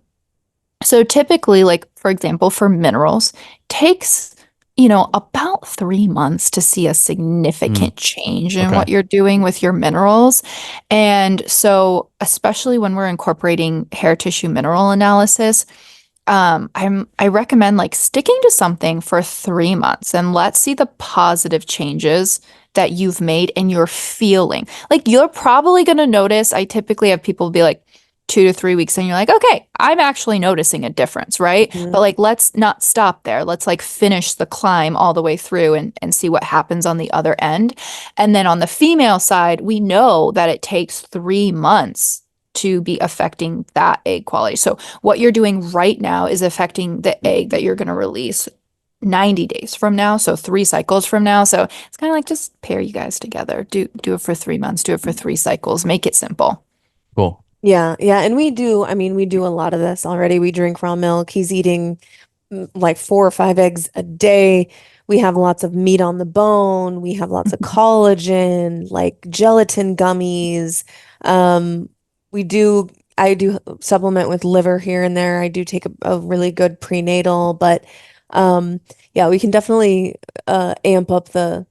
so typically, like for example, for minerals, takes about 3 months to see a Mm, significant change in okay. what you're doing with your minerals. And so, especially when we're incorporating hair tissue mineral analysis, I recommend like sticking to something for 3 months and let's see the positive changes that you've made and you're feeling. Like you're probably gonna notice, I typically have people be like 2 to 3 weeks and you're like, okay, I'm actually noticing a difference, right? But Mhm. like let's not stop there. Let's like finish the climb all the way through and see what happens on the other end. And then on the female side, we know that it takes 3 months to be affecting that egg quality. So what you're doing right now is affecting the egg that you're going to release 90 days from now, so 3 cycles from now. So it's kind of like just pair you guys together. Do it for 3 months, do it for 3 cycles, make it simple. Cool. Yeah, yeah, and we do a lot of this already. We drink raw milk. He's eating like 4 or 5 eggs a day. We have lots of meat on the bone. We have lots of collagen, like gelatin gummies. Um, we do, I do supplement with liver here and there. I do take a really good prenatal, but um, yeah, we can definitely amp up the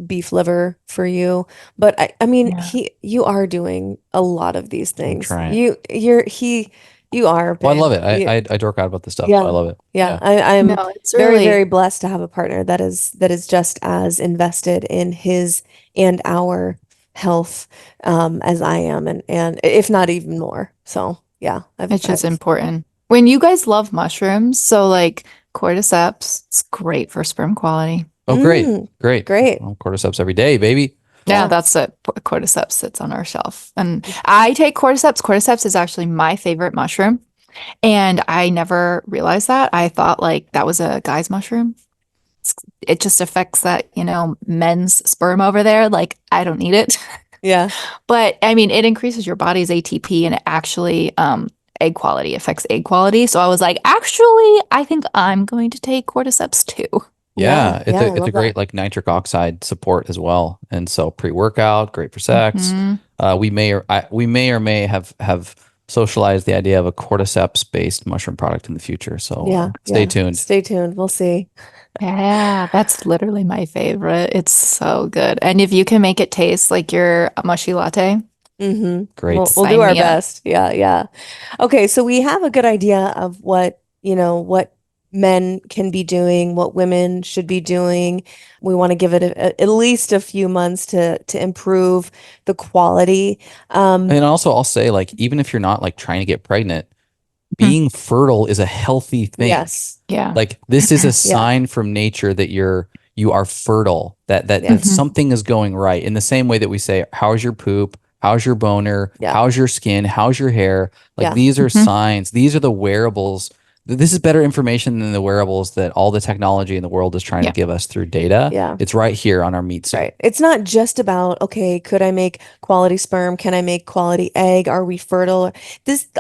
beef liver for you. But I mean, Yeah. you are doing a lot of these I'm things. trying. You are, Well, I babe. love it. I dork out about this stuff, so I Yeah. love it. Yeah. Yeah. I'm No, it's very, really, very blessed to have a partner that is just as invested in his and our health as I am and if not even more. So yeah, it's just I've important. When you guys love mushrooms, so like cordyceps, it's great for sperm quality. Oh, great. mm, Great. great. Well, cordyceps every day, baby. Yeah, Yeah. that's it. Cordyceps sits on our shelf. And I take cordyceps. Cordyceps is actually my favorite mushroom. And I never realized that. I thought like that was a guy's mushroom. It just affects that, men's sperm over there. Like I don't need it. Yeah. But I mean, it increases your body's ATP and it actually egg quality affects egg quality. So I was like, actually, I think I'm going to take cordyceps too. Yeah. Yeah, Yeah. I it's a love that. great like nitric oxide support as well. And so pre-workout, great for sex. Hmm. We may or may have socialized the idea of a cordyceps based mushroom product in the future. So Yeah. stay Yeah. tuned. Stay tuned. We'll see. Yeah, that's literally my favorite. It's so good. And if you can make it taste like your mushy latte, Mm-hmm. Great. We'll do sign our me up. best. Yeah, yeah. Okay, so we have a good idea of what men can be doing, what women should be doing. We want to give it at least a few months to improve the quality. Um, And also I'll say like even if you're not like trying to get pregnant, Mhm. being fertile is a healthy thing. yes. Yeah. Like this is a Yeah. sign from nature that you are fertile, that Yes. Mhm. something is going right. In the same way that we say, how's your poop? How's your boner? Yeah. How's your skin? How's your hair? Like Yeah. these are Mhm. signs. These are the wearables. This is better information than the wearables that all the technology in the world is trying to Yeah. give us through data. Yeah. It's right here on our meat suit. Right. It's not just about, okay, could I make quality sperm? Can I make quality egg? Are we fertile?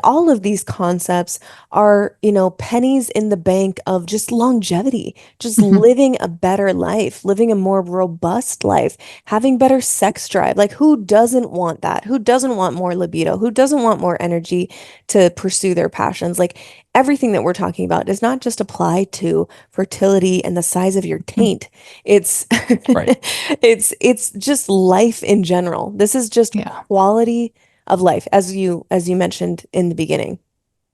All of these concepts are, pennies in the bank of just longevity, just Mhm. living a better life, living a more robust life, having better sex drive. Like, who doesn't want that? Who doesn't want more libido? Who doesn't want more energy to pursue their passions? Like, everything that we're talking about does not just apply to fertility and the size of your Mhm. taint. It's Right. it's just life in general. This is just Yeah. quality of life, as you mentioned in the beginning.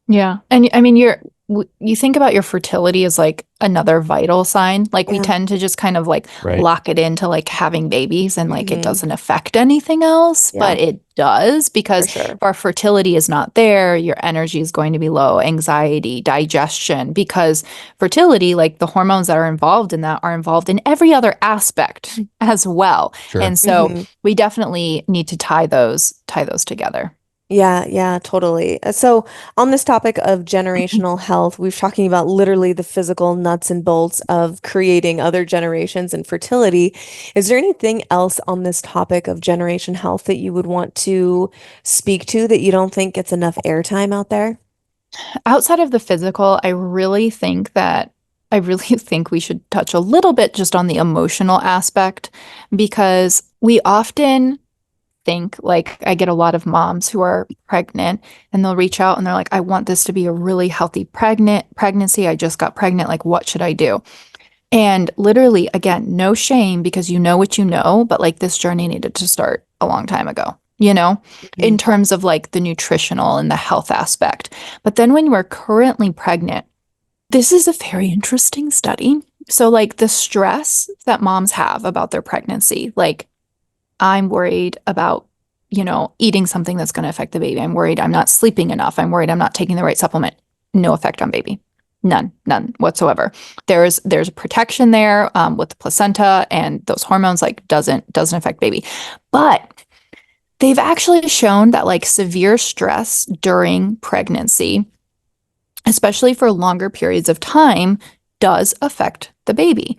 Yeah. And I mean, you think about your fertility as like another vital sign. Like we Yeah. tend to just kind of like Right. lock it into like having babies and like it Hmm. doesn't affect anything else, Yeah, but it does for because sure. if our fertility is not there, your energy is going to be low, anxiety, digestion, because fertility, like the hormones that are involved in that are involved in every other aspect as well. Sure. And so Hmm. we definitely need to tie those together. Yeah, totally. So, on this topic of generational health, we've talking about literally the physical nuts and bolts of creating other generations and fertility. Is there anything else on this topic of generation health that you would want to speak to that you don't think gets enough airtime out there? Outside of the physical, I really think we should touch a little bit just on the emotional aspect because we often think, like, I get a lot of moms who are pregnant and they'll reach out and they're like, I want this to be a really healthy pregnancy. I just got pregnant. Like, what should I do? And literally, again, no shame because you know what you know, but like this journey needed to start a long time ago, in Mhm. terms of like the nutritional and the health aspect. But then when you are currently pregnant, this is a very interesting study. So, like the stress that moms have about their pregnancy, like I'm worried about, eating something that's going to affect the baby. I'm worried I'm not sleeping enough. I'm worried I'm not taking the right supplement. No effect on baby. None whatsoever. There's a protection there with the placenta and those hormones like doesn't affect baby. But they've actually shown that like severe stress during pregnancy, especially for longer periods of time, does affect the baby.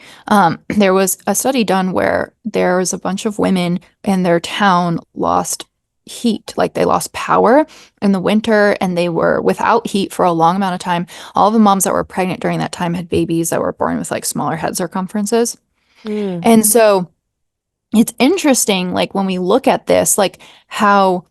There was a study done where there was a bunch of women in their town lost heat, like they lost power in the winter and they were without heat for a long amount of time. All the moms that were pregnant during that time had babies that were born with like smaller head circumferences. Mm, And so it's interesting, like when we look at this, like how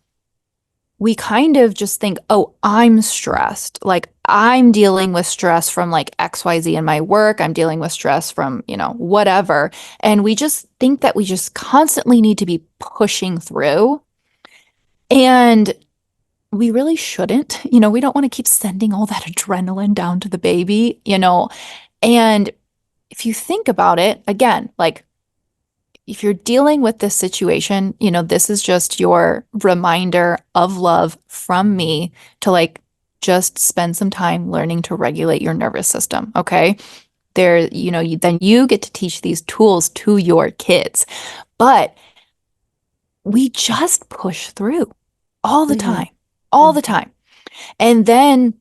we kind of just think, oh, I'm stressed. Like I'm dealing with stress from like XYZ in my work. I'm dealing with stress from, whatever. And we just think that we just constantly need to be pushing through. And we really shouldn't. We don't want to keep sending all that adrenaline down to the baby. And if you think about it, again, like if you're dealing with this situation, this is just your reminder of love from me to like just spend some time learning to regulate your nervous system. Okay. Then you get to teach these tools to your kids. But we just push through all the mhm, time, all the mhm, time. And then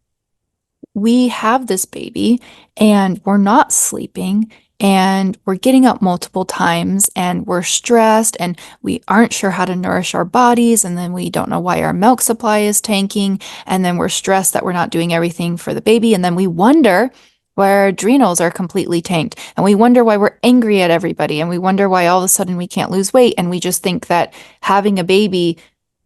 we have this baby and we're not sleeping and we're getting up multiple times and we're stressed and we aren't sure how to nourish our bodies. And then we don't know why our milk supply is tanking. And then we're stressed that we're not doing everything for the baby. And then we wonder why our adrenals are completely tanked. And we wonder why we're angry at everybody. And we wonder why all of a sudden we can't lose weight. And we just think that having a baby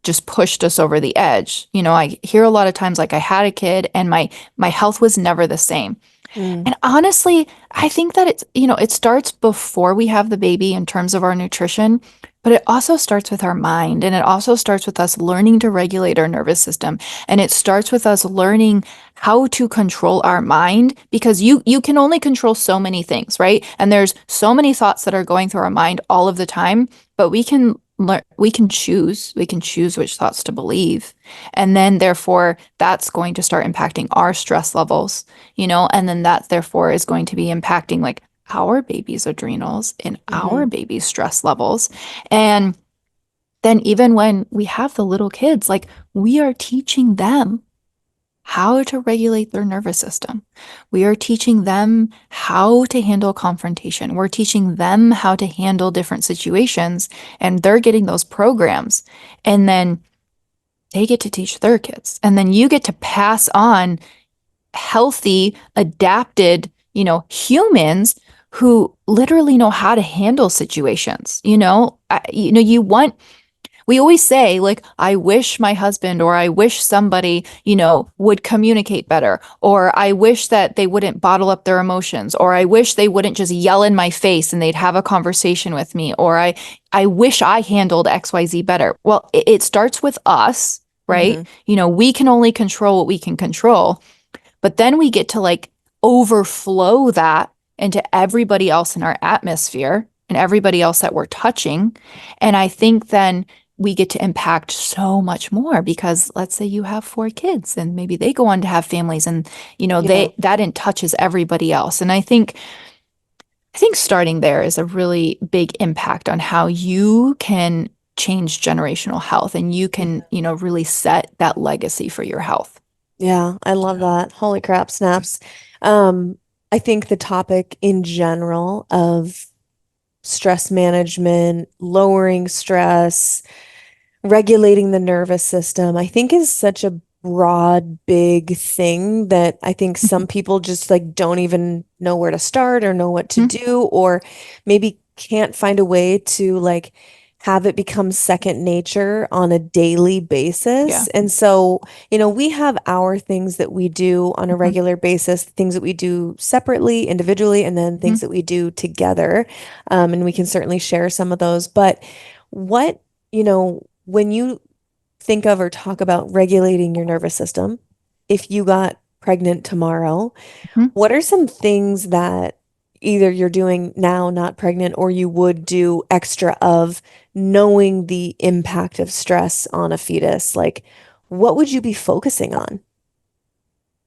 just pushed us over the edge. I hear a lot of times like I had a kid and my health was never the same. mm, And honestly, I think that it starts before we have the baby in terms of our nutrition, but it also starts with our mind and it also starts with us learning to regulate our nervous system. And it starts with us learning how to control our mind because you can only control so many things, right? And there's so many thoughts that are going through our mind all of the time, but we can choose which thoughts to believe. And then therefore that's going to start impacting our stress levels, and then that therefore is going to be impacting like our baby's adrenals and our mhm, baby's stress levels. And then even when we have the little kids, like we are teaching them how to regulate their nervous system. We are teaching them how to handle confrontation. We're teaching them how to handle different situations, and they're getting those programs. And then they get to teach their kids. And then you get to pass on healthy, adapted, humans who literally know how to handle situations. We always say, like, I wish my husband or I wish somebody, would communicate better, or I wish that they wouldn't bottle up their emotions, or I wish they wouldn't just yell in my face and they'd have a conversation with me, or I wish I handled XYZ better. Well, it starts with us, right? mhm, We can only control what we can control. But then we get to like overflow that into everybody else in our atmosphere and everybody else that we're touching. And I think then we get to impact so much more because let's say you have 4 kids and maybe they go on to have families and yeah. they that in touches everybody else. And I think starting there is a really big impact on how you can change generational health, and you can, really set that legacy for your health. Yeah, I love that. Holy crap, snaps. I think the topic in general of stress management, lowering stress, regulating the nervous system, I think is such a broad, big thing that I think some people just like don't even know where to start or know what to do, or maybe can't find a way to like have it become second nature on a daily basis. Yeah. And so, we have our things that we do on a regular basis, things that we do separately, individually, and then things that we do together. And we can certainly share some of those. But what, when you think of or talk about regulating your nervous system, if you got pregnant tomorrow, what are some things that either you're doing now, not pregnant, or you would do extra of knowing the impact of stress on a fetus? Like, what would you be focusing on?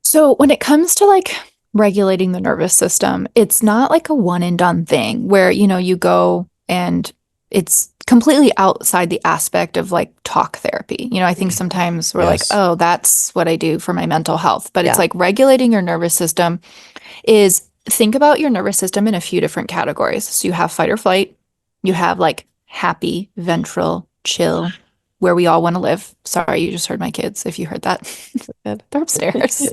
So when it comes to like regulating the nervous system, it's not like a one and done thing where, you go and it's completely outside the aspect of like talk therapy. I think sometimes we're like, Yes. oh, that's what I do for my mental health. But it's Yeah. like regulating your nervous system is, think about your nervous system in a few different categories. So you have fight or flight, you have like happy, ventral, chill, where we all want to live. Sorry, you just heard my kids if you heard that. They're upstairs.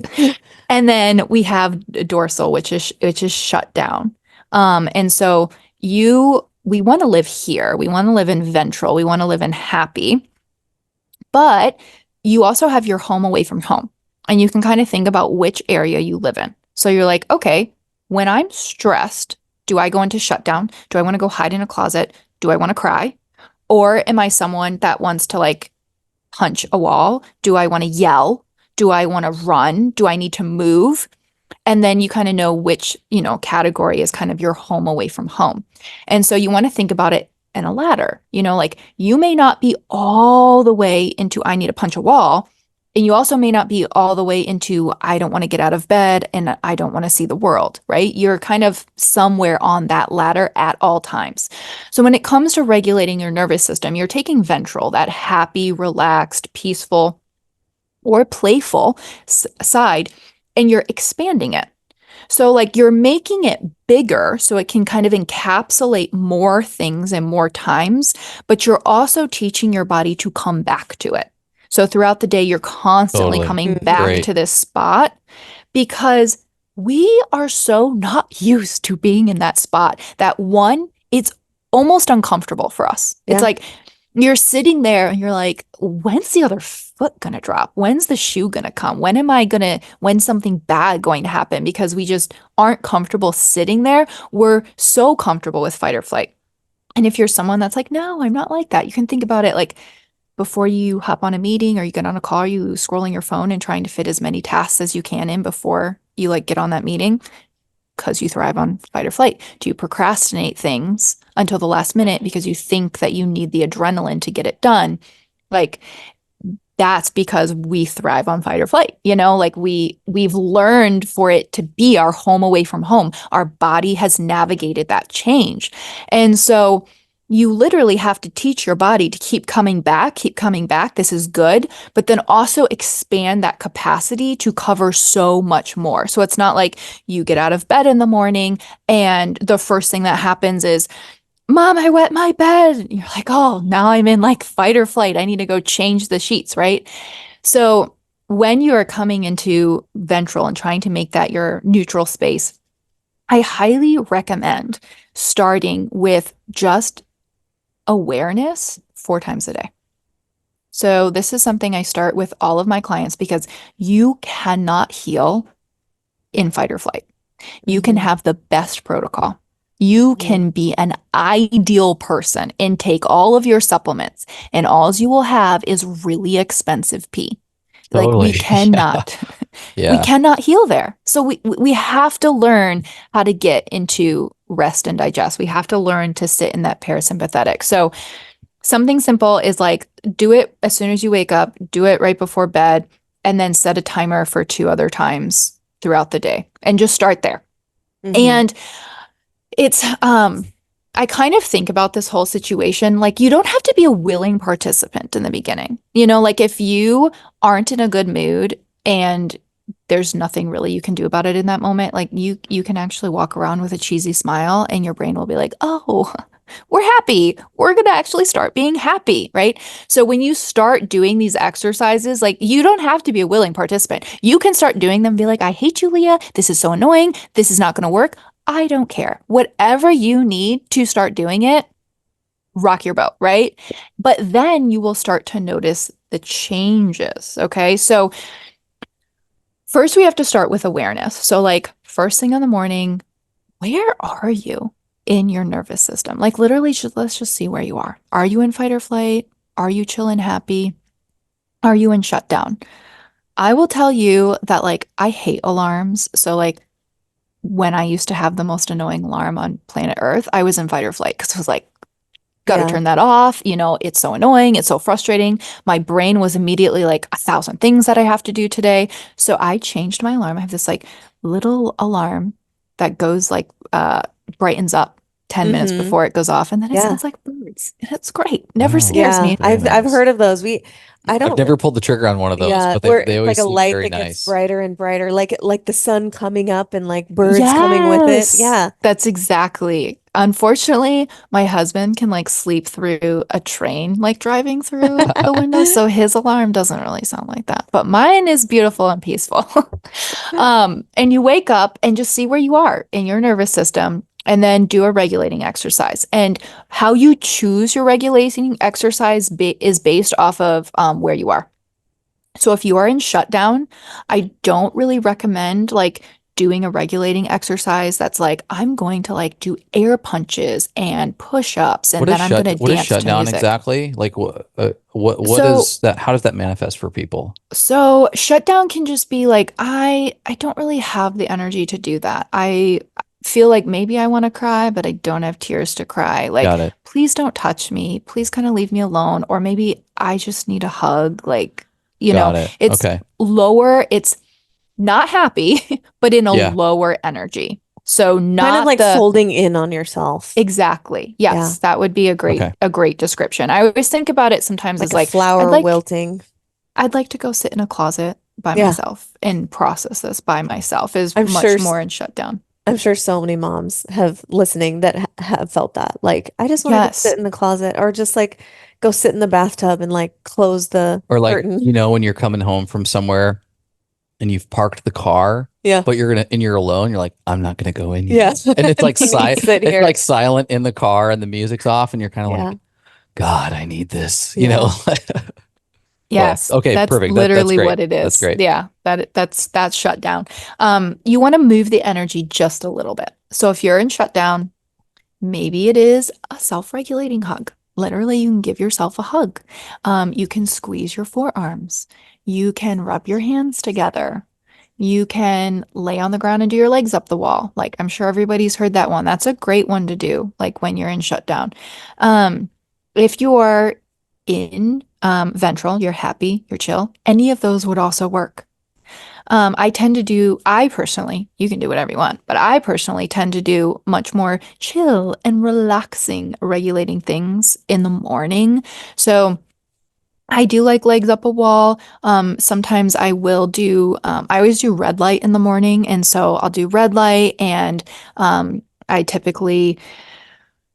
And then we have dorsal, which is shut down. And so we want to live here. We want to live in ventral. We want to live in happy. But you also have your home away from home. And you can kind of think about which area you live in. So you're like, okay, when I'm stressed, do I go into shutdown? Do I want to go hide in a closet? Do I want to cry? Or am I someone that wants to like punch a wall? Do I want to yell? Do I want to run? Do I need to move? And then you kind of know which, category is kind of your home away from home. And so you want to think about it in a ladder, like you may not be all the way into I need to punch a wall. And you also may not be all the way into I don't want to get out of bed and I don't want to see the world, right? You're kind of somewhere on that ladder at all times. So when it comes to regulating your nervous system, you're taking ventral, that happy, relaxed, peaceful, or playful side, and you're expanding it. So like you're making it bigger so it can kind of encapsulate more things and more times, but you're also teaching your body to come back to it. So throughout the day, you're constantly Totally. coming back Great. to this spot because we are so not used to being in that spot that one, it's almost uncomfortable for us. It's Yeah. like you're sitting there and you're like, when's the other foot gonna drop? When's the shoe gonna come? When's something bad going to happen? Because we just aren't comfortable sitting there. We're so comfortable with fight or flight. And if you're someone that's like, no, I'm not like that, you can think about it like before you hop on a meeting or you get on a call, are you scrolling your phone and trying to fit as many tasks as you can in before you like get on that meeting? Because you thrive on fight or flight. Do you procrastinate things until the last minute because you think that you need the adrenaline to get it done? Like that's because we thrive on fight or flight. Like we've learned for it to be our home away from home. Our body has navigated that change. And so you literally have to teach your body to keep coming back, keep coming back. This is good, but then also expand that capacity to cover so much more. So it's not like you get out of bed in the morning and the first thing that happens is, Mom, I wet my bed. And you're like, oh, now I'm in like fight or flight. I need to go change the sheets, right? So when you are coming into ventral and trying to make that your neutral space, I highly recommend starting with just awareness 4 times a day. So this is something I start with all of my clients because you cannot heal in fight or flight. You can have the best protocol. You can be an ideal person and take all of your supplements, and all you will have is really expensive pee. Like Totally. we cannot, Yeah. we cannot heal there. So we have to learn how to get into rest and digest. We have to learn to sit in that parasympathetic. So something simple is like do it as soon as you wake up, do it right before bed, and then set a timer for 2 other times throughout the day and just start there. And it's I kind of think about this whole situation like you don't have to be a willing participant in the beginning. Like if you aren't in a good mood and there's nothing really you can do about it in that moment, like you can actually walk around with a cheesy smile and your brain will be like, "Oh, we're happy. We're going to actually start being happy," right? So when you start doing these exercises, like you don't have to be a willing participant. You can start doing them and be like, "I hate you, Leah. This is so annoying. This is not going to work. I don't care." Whatever you need to start doing it, rock your boat, right? But then you will start to notice the changes, okay? So first we have to start with awareness. So like first thing in the morning, where are you in your nervous system? Like literally let's just see where you are. Are you in fight or flight? Are you chill and happy? Are you in shutdown? I will tell you that like I hate alarms. So like when I used to have the most annoying alarm on planet Earth, I was in fight or flight because it was like, got to Yeah. turn that off. It's so annoying. It's so frustrating. My brain was immediately like 1,000 things that I have to do today. So I changed my alarm. I have this like little alarm that goes like, brightens up 10 minutes Mm-hmm. before it goes off. And then it Yeah. sounds like birds. And it's great. Never Oh, scares Yeah. me. very I've nice. heard of those. I I've don't. never pulled the trigger on one of those, Yeah, but where they it's like always a seem light very that gets nice. brighter and brighter, like the sun coming up and like birds coming with it. Yes, Yeah. that's exactly. Unfortunately, my husband can like sleep through a train like driving through the window, so his alarm doesn't really sound like that. But mine is beautiful and peaceful. And you wake up and just see where you are in your nervous system and then do a regulating exercise. And how you choose your regulating exercise is based off of where you are. So if you are in shutdown, I don't really recommend like doing a regulating exercise that's like I'm going to like do air punches and push-ups and then I'm going to What is dance to shutdown music. exactly? Like what So is that? How does that manifest for people? so shutdown can just be like I don't really have the energy to do that. I feel like maybe I want to cry, but I don't have tears to cry. Like Got it. please don't touch me. Please kind of leave me alone. Or maybe I just need a hug. Like, Got it. it's Okay. lower. It's not happy, but in a Yeah. lower energy. So Kind of not like the folding in on yourself. exactly. Yeah. Yes, that would be Okay. a great description. I always think about it sometimes Like as a like flower wilting. I'd like to go sit in a closet by Yeah. myself and process this by myself is I'm much sure more in shutdown. I'm sure so many moms have listening that have felt that. Like, I just want to go Yes. sit in the closet or just like go sit in the bathtub and like close the Or like, curtain. when you're coming home from somewhere and you've parked the car, Yeah. but you're alone, you're like, I'm not gonna go in Yeah. yet. And it's like Let me sit it's here. like silent in the car and the music's off and you're kind of Yeah. like, God, I need this, Yes, Okay, that's perfect. That's literally great. what it That's is. great. Yeah, that's shutdown. You want to move the energy just a little bit. So if you're in shutdown, maybe it is a self-regulating hug. Literally, you can give yourself a hug. You can squeeze your forearms. You can rub your hands together. You can lay on the ground and do your legs up the wall. Like I'm sure everybody's heard that one. That's a great one to do, like when you're in shutdown. If you are in ventral, you're happy, you're chill, any of those would also work. I personally, you can do whatever you want, but I personally tend to do much more chill and relaxing, regulating things in the morning. So I do like legs up a wall. Sometimes I always do red light in the morning. And so I'll do red light and I typically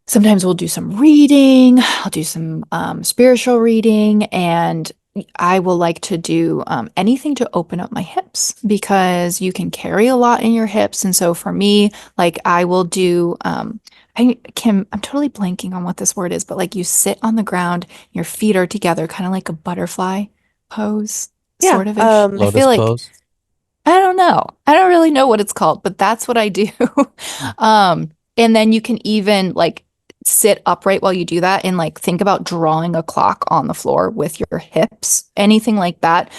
sometimes we'll do some reading. I'll do some spiritual reading, and I will like to do anything to open up my hips because you can carry a lot in your hips. And so for me, like I will do, I'm totally blanking on what this word is, but like you sit on the ground, your feet are together, kind of like a butterfly pose, Yeah. sort of ish. I Lotus feel like pose. I don't know. I don't really know what it's called, but that's what I do. And then you can even like sit upright while you do that and like think about drawing a clock on the floor with your hips. Anything like that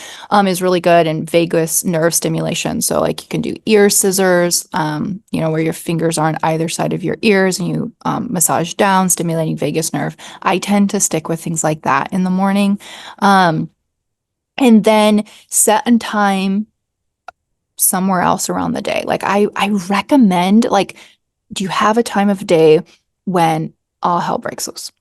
is really good and vagus nerve stimulation. So like you can do ear scissors, where your fingers are on either side of your ears and you massage down, stimulating vagus nerve. I tend to stick with things like that in the morning. And then set a time somewhere else around the day. Like I recommend like, do you have a time of day when all hell breaks loose.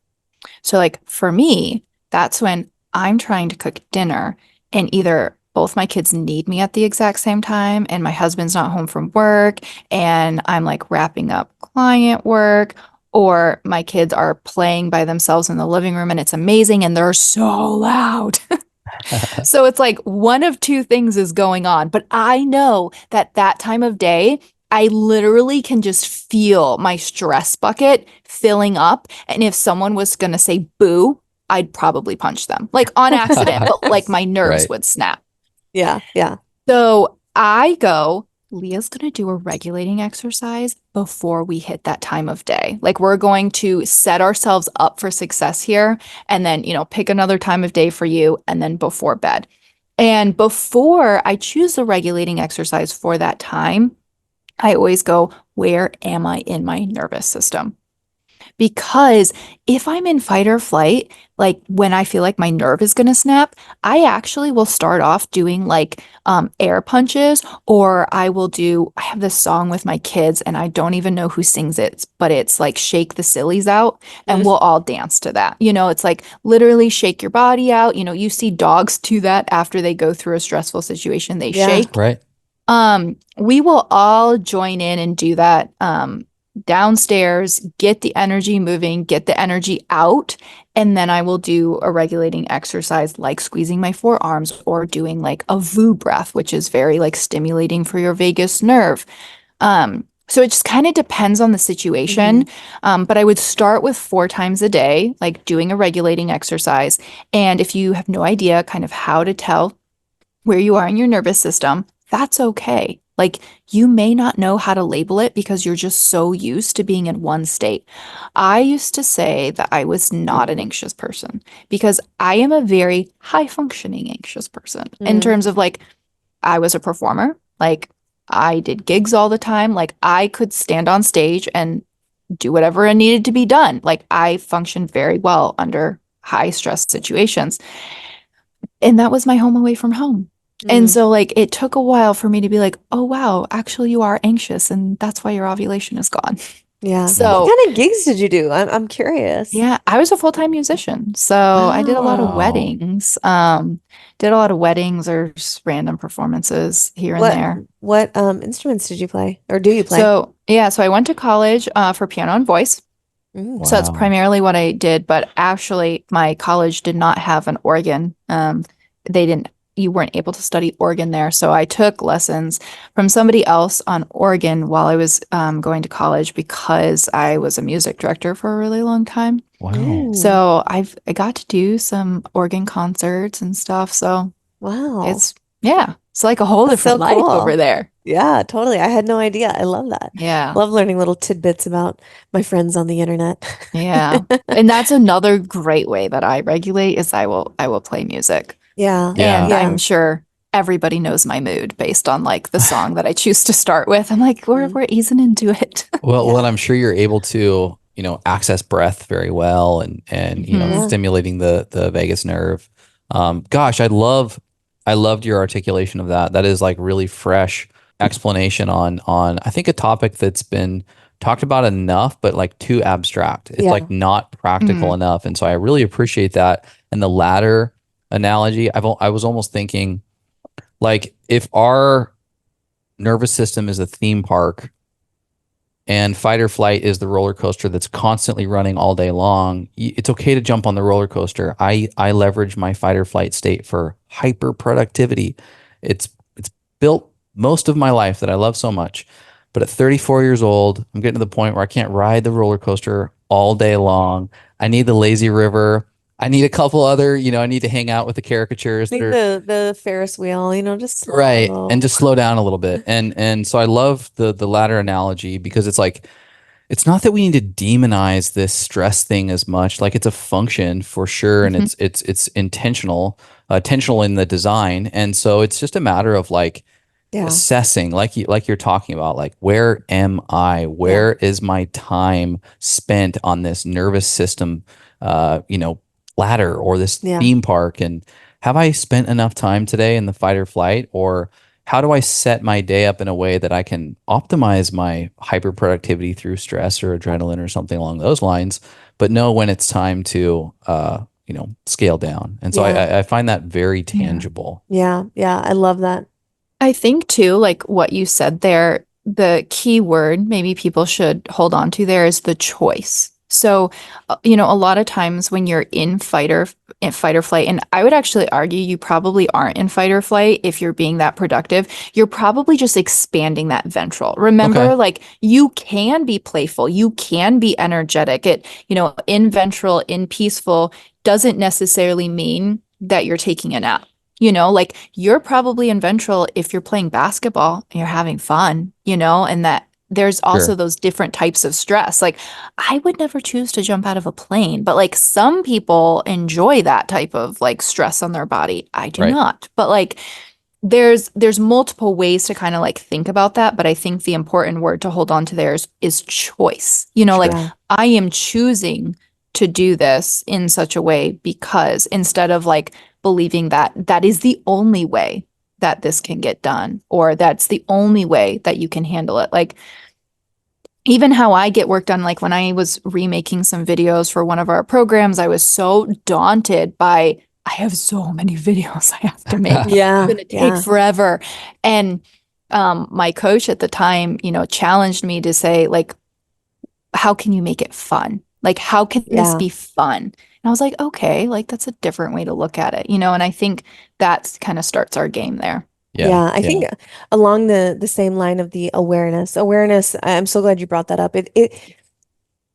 So like for me, that's when I'm trying to cook dinner and either both my kids need me at the exact same time and my husband's not home from work and I'm like wrapping up client work, or my kids are playing by themselves in the living room and it's amazing and they're so loud. So it's like one of two things is going on, but I know that that time of day, I literally can just feel my stress bucket filling up. And if someone was going to say boo, I'd probably punch them like on accident, but like my nerves Right. would snap. Yeah. Yeah. So I go, Leah's going to do a regulating exercise before we hit that time of day. Like we're going to set ourselves up for success here and then, pick another time of day for you and then before bed. And before I choose the regulating exercise for that time, I always go, where am I in my nervous system? Because if I'm in fight or flight, like when I feel like my nerve is going to snap, I actually will start off doing like air punches, or I have this song with my kids and I don't even know who sings it, but it's like Shake the Sillies Out and we'll all dance to that. It's like literally shake your body out. You see dogs do that after they go through a stressful situation, they Yeah. shake. Right. We will all join in and do that downstairs, get the energy moving, get the energy out, and then I will do a regulating exercise like squeezing my forearms or doing like a VU breath, which is very like stimulating for your vagus nerve. So it just kind of depends on the situation. But I would start with 4 times a day, like doing a regulating exercise. And if you have no idea kind of how to tell where you are in your nervous system, that's okay. Like you may not know how to label it because you're just so used to being in one state. I used to say that I was not an anxious person because I am a very high functioning anxious person in terms of like I was a performer. Like I did gigs all the time. Like I could stand on stage and do whatever needed to be done. Like I functioned very well under high stress situations. And that was my home away from home. And so like it took a while for me to be like, oh wow, actually you are anxious and that's why your ovulation is gone. Yeah. So What kind of gigs did you do? I'm curious. yeah, I was a full-time musician. So I did a lot of Wow. weddings. Did a lot of weddings or just random performances here and What there. what instruments did you play or do you play? So yeah, so I went to college for piano and voice. Ooh. So that's Wow. primarily what I did, but actually my college did not have an organ. You weren't able to study organ there. So I took lessons from somebody else on organ while I was going to college because I was a music director for a really long time. Wow. Ooh. So I got to do some organ concerts and stuff. So Wow. it's like a whole That's different so life cool. over there. Yeah, totally. I had no idea. I love that. Yeah. Love learning little tidbits about my friends on the internet. Yeah. And that's another great way that I regulate is I will play music. Yeah. Yeah. And Yeah. I'm sure everybody knows my mood based on like the song that I choose to start with. I'm like, we're easing into it. Well, Yeah. I'm sure you're able to, access breath very well and Yeah. stimulating the vagus nerve. Gosh, I loved your articulation of that. That is like really fresh explanation on I think a topic that's been talked about enough, but like too abstract. It's Yeah. like not practical enough. And so I really appreciate that. And the ladder analogy, I was almost thinking like if our nervous system is a theme park and fight or flight is the roller coaster that's constantly running all day long, it's okay to jump on the roller coaster. I leverage my fight or flight state for hyper productivity. It's built most of my life that I love so much. But at 34 years old, I'm getting to the point where I can't ride the roller coaster all day long. I need the lazy river. I need a couple other, I need to hang out with the caricatures I that think are the Ferris wheel, just right, slow. and just slow down a little bit. And so I love the ladder analogy because it's like it's not that we need to demonize this stress thing as much. Like it's a function for sure, and it's intentional in the design. And so it's just a matter of like Yeah. assessing, like you're talking about, like where am I? Where is my time spent on this nervous system, ladder or this Yeah. theme park? And have I spent enough time today in the fight or flight, or how do I set my day up in a way that I can optimize my hyperproductivity through stress or adrenaline or something along those lines, but know when it's time to, scale down. And so Yeah. I find that very tangible. Yeah. Yeah. I love that. I think too, like what you said there, the key word maybe people should hold on to there is the choice. So, a lot of times when you're in fight or flight, and I would actually argue you probably aren't in fight or flight if you're being that productive. You're probably just expanding that ventral. Remember, Okay. like you can be playful, you can be energetic. In ventral, in peaceful doesn't necessarily mean that you're taking a nap. Like you're probably in ventral if you're playing basketball and you're having fun, and that there's also Sure. those different types of stress. Like I would never choose to jump out of a plane, but like some people enjoy that type of like stress on their body. I do Right. not. But like there's multiple ways to kind of like think about that, but I think the important word to hold on to there is choice. Like Sure. Yeah. I am choosing to do this in such a way because instead of like believing that that is the only way that this can get done or that's the only way that you can handle it. Like even how I get work done, like when I was remaking some videos for one of our programs, I was so daunted by I have so many videos I have to make. It's Yeah. gonna take Yeah. forever. And my coach at the time, challenged me to say, like, how can you make it fun? Like, how can this Yeah. be fun? And I was like, okay, like that's a different way to look at it, and I think that kind of starts our game there. Yeah, I Yeah. think along the same line of the awareness, I'm so glad you brought that up. It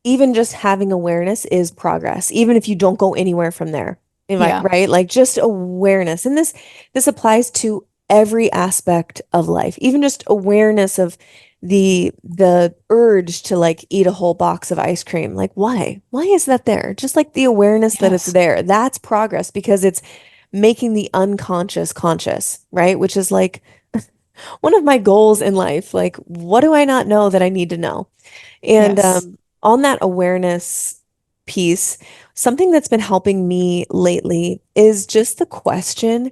even just having awareness is progress, even if you don't go anywhere from there. Yeah. Right? Like just awareness. And this applies to every aspect of life. Even just awareness of the urge to like eat a whole box of ice cream. Like why? Why is that there? Just like the awareness that it's Yes. there. That's progress because it's making the unconscious conscious, right? Which is like one of my goals in life. Like, what do I not know that I need to know? And Yes. on that awareness piece, something that's been helping me lately is just the question,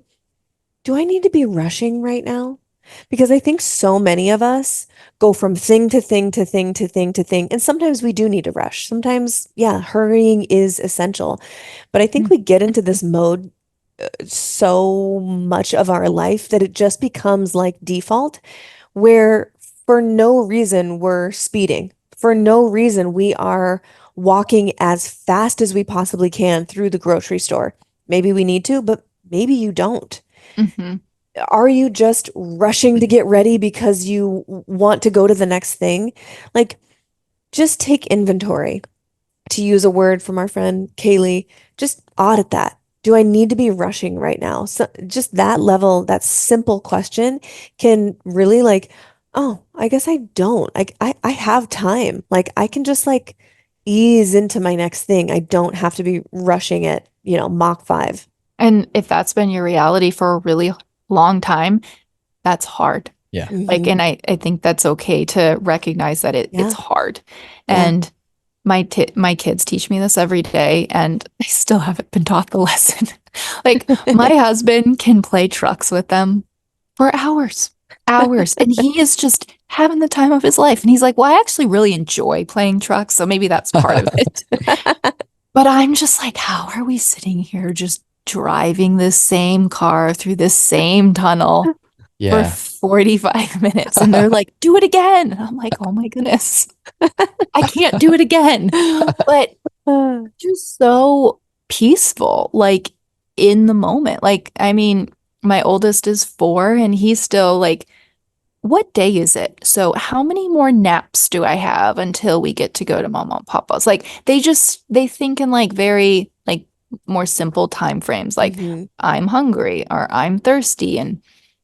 do I need to be rushing right now? Because I think so many of us go from thing to thing to thing to thing to thing. And sometimes we do need to rush. Sometimes, yeah, hurrying is essential. But I think we get into this mode so much of our life that it just becomes like default, where for no reason we're speeding. For no reason we are walking as fast as we possibly can through the grocery store. Maybe we need to, but maybe you don't. Hmm. Are you just rushing to get ready because you want to go to the next thing? Like, just take inventory. To use a word from our friend Kaylee, just audit that. Do I need to be rushing right now? So just that level, that simple question can really like, oh, I guess I don't. Like I have time. Like I can just like ease into my next thing. I don't have to be rushing it, Mach 5. And if that's been your reality for a really long time, that's hard. Yeah. Like, Hmm. and I think that's okay to recognize that it's Yeah. hard. Yeah. And my kids teach me this every day, and I still haven't been taught the lesson. Like, my husband can play trucks with them for hours, hours, and he is just having the time of his life. And he's like, "Well, I actually really enjoy playing trucks, so maybe that's part of it." But I'm just like, how are we sitting here just driving the same car through the same tunnel for Yeah. 45 minutes? And they're like, do it again. And I'm like, oh my goodness, I can't do it again. But just so peaceful, like in the moment. Like, I mean, my oldest is 4 and he's still like, what day is it? So how many more naps do I have until we get to go to Mama and Papa's? Like they think in like very like more simple time frames, like Hmm. I'm hungry or I'm thirsty. And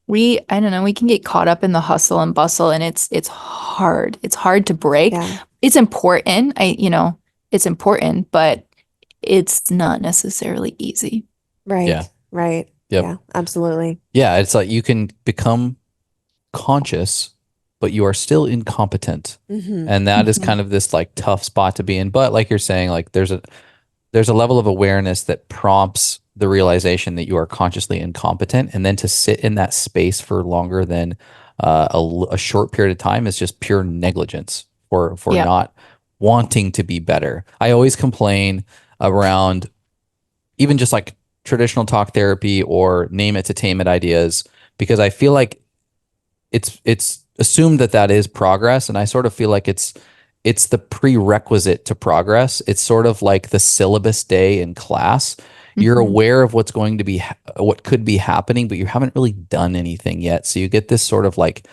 I don't know, we can get caught up in the hustle and bustle and it's hard. It's hard to break. Yeah. It's important. It's important, but it's not necessarily easy. Yeah. Right. Right. Yep. Yeah, absolutely. Yeah. It's like you can become conscious, but you are still incompetent. Hmm. And that is Mhm. kind of this like tough spot to be in. But like you're saying, like there's a level of awareness that prompts the realization that you are consciously incompetent, and then to sit in that space for longer than a short period of time is just pure negligence for Yeah. not wanting to be better. I always complain around even just like traditional talk therapy or name it to tame it ideas, because I feel like it's assumed that that is progress, and I sort of feel like it's the prerequisite to progress. It's sort of like the syllabus day in class. You're Mhm. aware of what's going to be what could be happening, but you haven't really done anything yet. So you get this sort of like,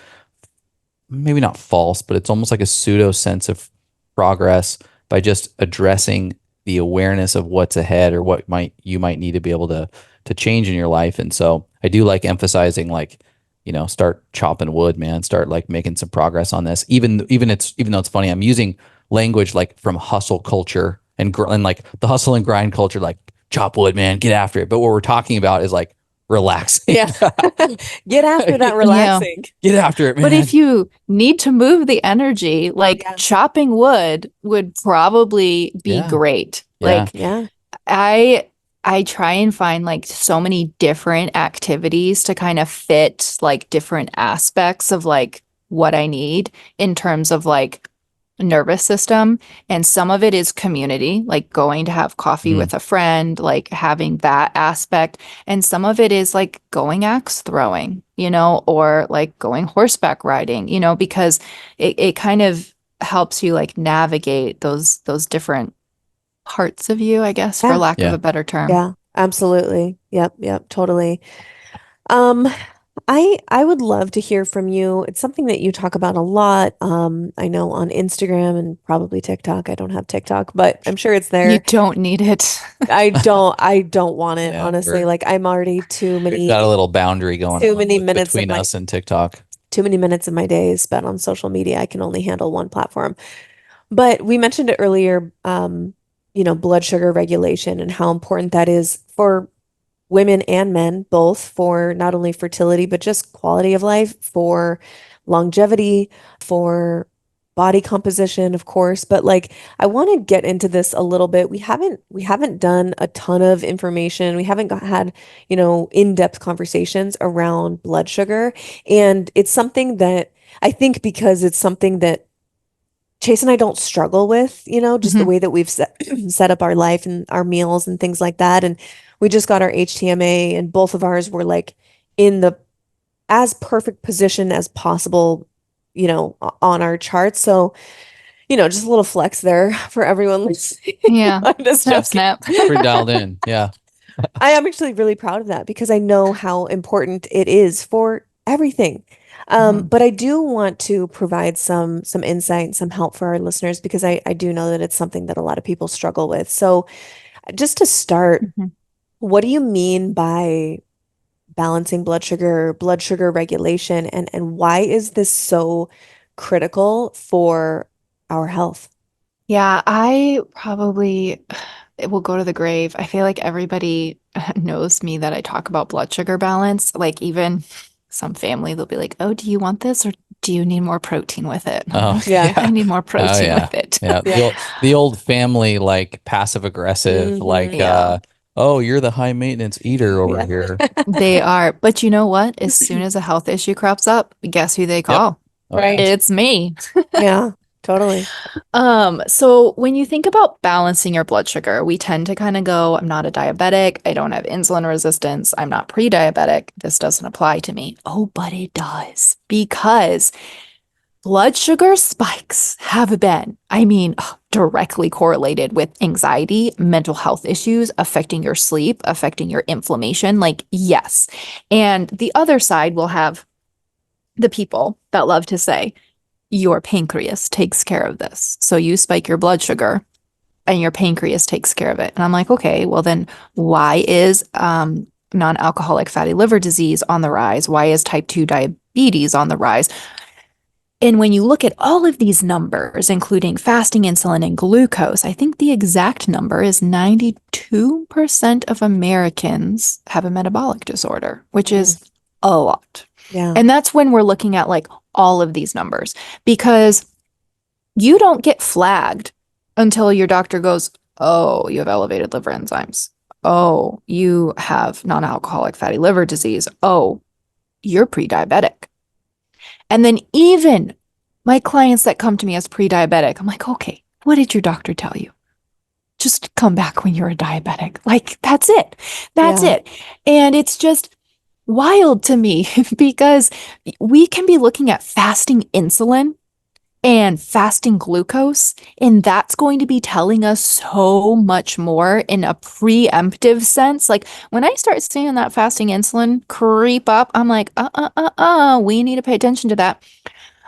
maybe not false, but it's almost like a pseudo sense of progress by just addressing the awareness of what's ahead or what you might need to be able to change in your life. And so I do like emphasizing, like, start chopping wood, man. Start like making some progress on this. Even though it's funny, I'm using language like from hustle culture and like the hustle and grind culture, like chop wood, man, get after it. But what we're talking about is like relaxing. Yeah. Get after that Yeah. relaxing. Get after it, man. But if you need to move the energy, like Yeah. chopping wood would probably be Yeah. great. Yeah. Like Yeah. I try and find like so many different activities to kind of fit like different aspects of like what I need in terms of like nervous system. And some of it is community, like going to have coffee with a friend, like having that aspect. And some of it is like going axe throwing, or like going horseback riding, because it kind of helps you like navigate those different parts of you, I guess, for Yeah. lack of Yeah. a better term. Yeah. Absolutely. Yep. Totally. Um, I would love to hear from you. It's something that you talk about a lot. I know on Instagram and probably TikTok. I don't have TikTok, but I'm sure it's You there. don't need it. I don't want it, Yeah, honestly. Like I'm already we've got a little boundary going too on many minutes of between us and TikTok. too many minutes of my day spent on social media. I can only handle one platform. But we mentioned it earlier, blood sugar regulation and how important that is for women and men, both for not only fertility, but just quality of life, for longevity, for body composition, of course. But like, I want to get into this a little bit. We haven't done a ton of information. We haven't had, in-depth conversations around blood sugar. And it's something that I think because it's something that Chase and I don't struggle with, just the Mhm. way that we've set up our life and our meals and things like that. And we just got our HTMA, and both of ours were like in the as perfect position as possible, on our charts. So, just a little flex there for everyone listening. Yeah. I'm just Snap, joking. snap. Pretty dialed in. Yeah. I am actually really proud of that because I know how important it is for everything. Mhm. But I do want to provide some insight and some help for our listeners because I do know that it's something that a lot of people struggle with. So just to start, Mhm. what do you mean by balancing blood sugar regulation, and why is this so critical for our health? Yeah, I probably it will go to the grave. I feel like everybody knows me that I talk about blood sugar balance. Like even some family, they'll be like, "Oh, do you want this or do you need more protein with it?" And I'm Oh, like, Yeah. I yeah. need more Oh, protein yeah. with it. Yeah. Yeah. The old family, like passive aggressive, like, Hmm. Yeah, oh, you're the high maintenance eater over Yeah. here. they are. But you know what? As soon as a health issue crops up, guess who they Yep. call? Oh, yeah. Right. It's me. Yeah, totally. So when you think about balancing your blood sugar, we tend to kind of go, I'm not a diabetic, I don't have insulin resistance, I'm not pre-diabetic, this doesn't apply to me. Oh, but it does because blood sugar spikes have been, directly correlated with anxiety, mental health issues, affecting your sleep, affecting your inflammation. Like, yes. And the other side will have the people that love to say, your pancreas takes care of this. So you spike your blood sugar and your pancreas takes care of it. And I'm like, okay, well then why is non-alcoholic fatty liver disease on the rise? Why is type 2 diabetes on the rise? And when you look at all of these numbers, including fasting insulin and glucose, I think the exact number is 92% of Americans have a metabolic disorder, which Mm, is a lot. yeah. And that's when we're looking at like all of these numbers because you don't get flagged until your doctor goes, "Oh, you have elevated liver enzymes. oh, you have non-alcoholic fatty liver disease. Oh, you're pre-diabetic. And then even my clients that come to me as pre-diabetic, I'm like, okay, what did your doctor tell you? Just come back when you're a diabetic. Like, that's it. That's Yeah. it. And it's just wild to me because we can be looking at fasting insulin and fasting glucose, and that's going to be telling us so much more in a preemptive sense. Like when I start seeing that fasting insulin creep up, I'm like, we need to pay attention to that.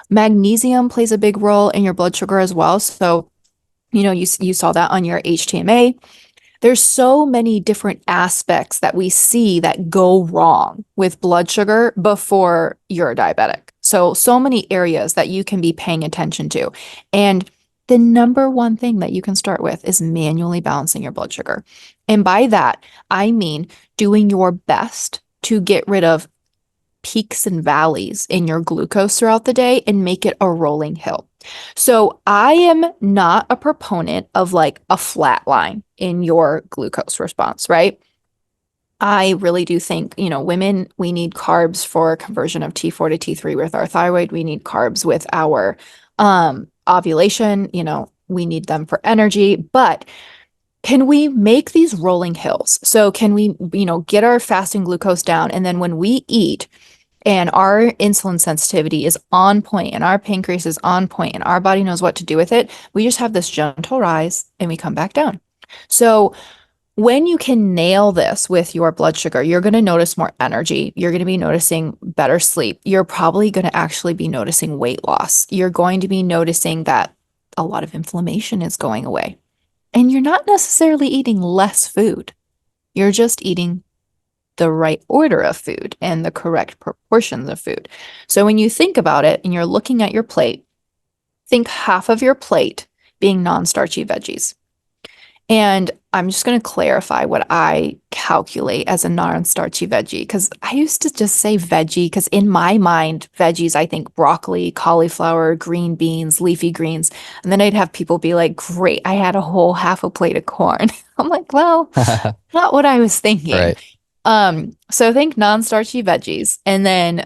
Magnesium plays a big role in your blood sugar as well. So, you saw that on your HTMA. There's so many different aspects that we see that go wrong with blood sugar before you're diabetic. So many areas that you can be paying attention to. And the number one thing that you can start with is manually balancing your blood sugar. And by that, I mean doing your best to get rid of peaks and valleys in your glucose throughout the day and make it a rolling hill. So I am not a proponent of like a flat line in your glucose response, right? I really do think, women, we need carbs for conversion of T4 to T3 with our thyroid. We need carbs with our ovulation, we need them for energy, but can we make these rolling hills? So can we, get our fasting glucose down, and then when we eat, and our insulin sensitivity is on point and our pancreas is on point and our body knows what to do with it, we just have this gentle rise and we come back down. So when you can nail this with your blood sugar, you're going to notice more energy. You're going to be noticing better sleep. You're probably going to actually be noticing weight loss. You're going to be noticing that a lot of inflammation is going away. And you're not necessarily eating less food. You're just eating the right order of food and the correct proportions of food. So when you think about it and you're looking at your plate, think half of your plate being non-starchy veggies. And I'm just going to clarify what I calculate as a non-starchy veggie, because I used to just say veggie, because in my mind, veggies, I think broccoli, cauliflower, green beans, leafy greens. And then I'd have people be like, great, I had a whole half a plate of corn. I'm like, well, not what I was thinking. Right. So think non-starchy veggies, and then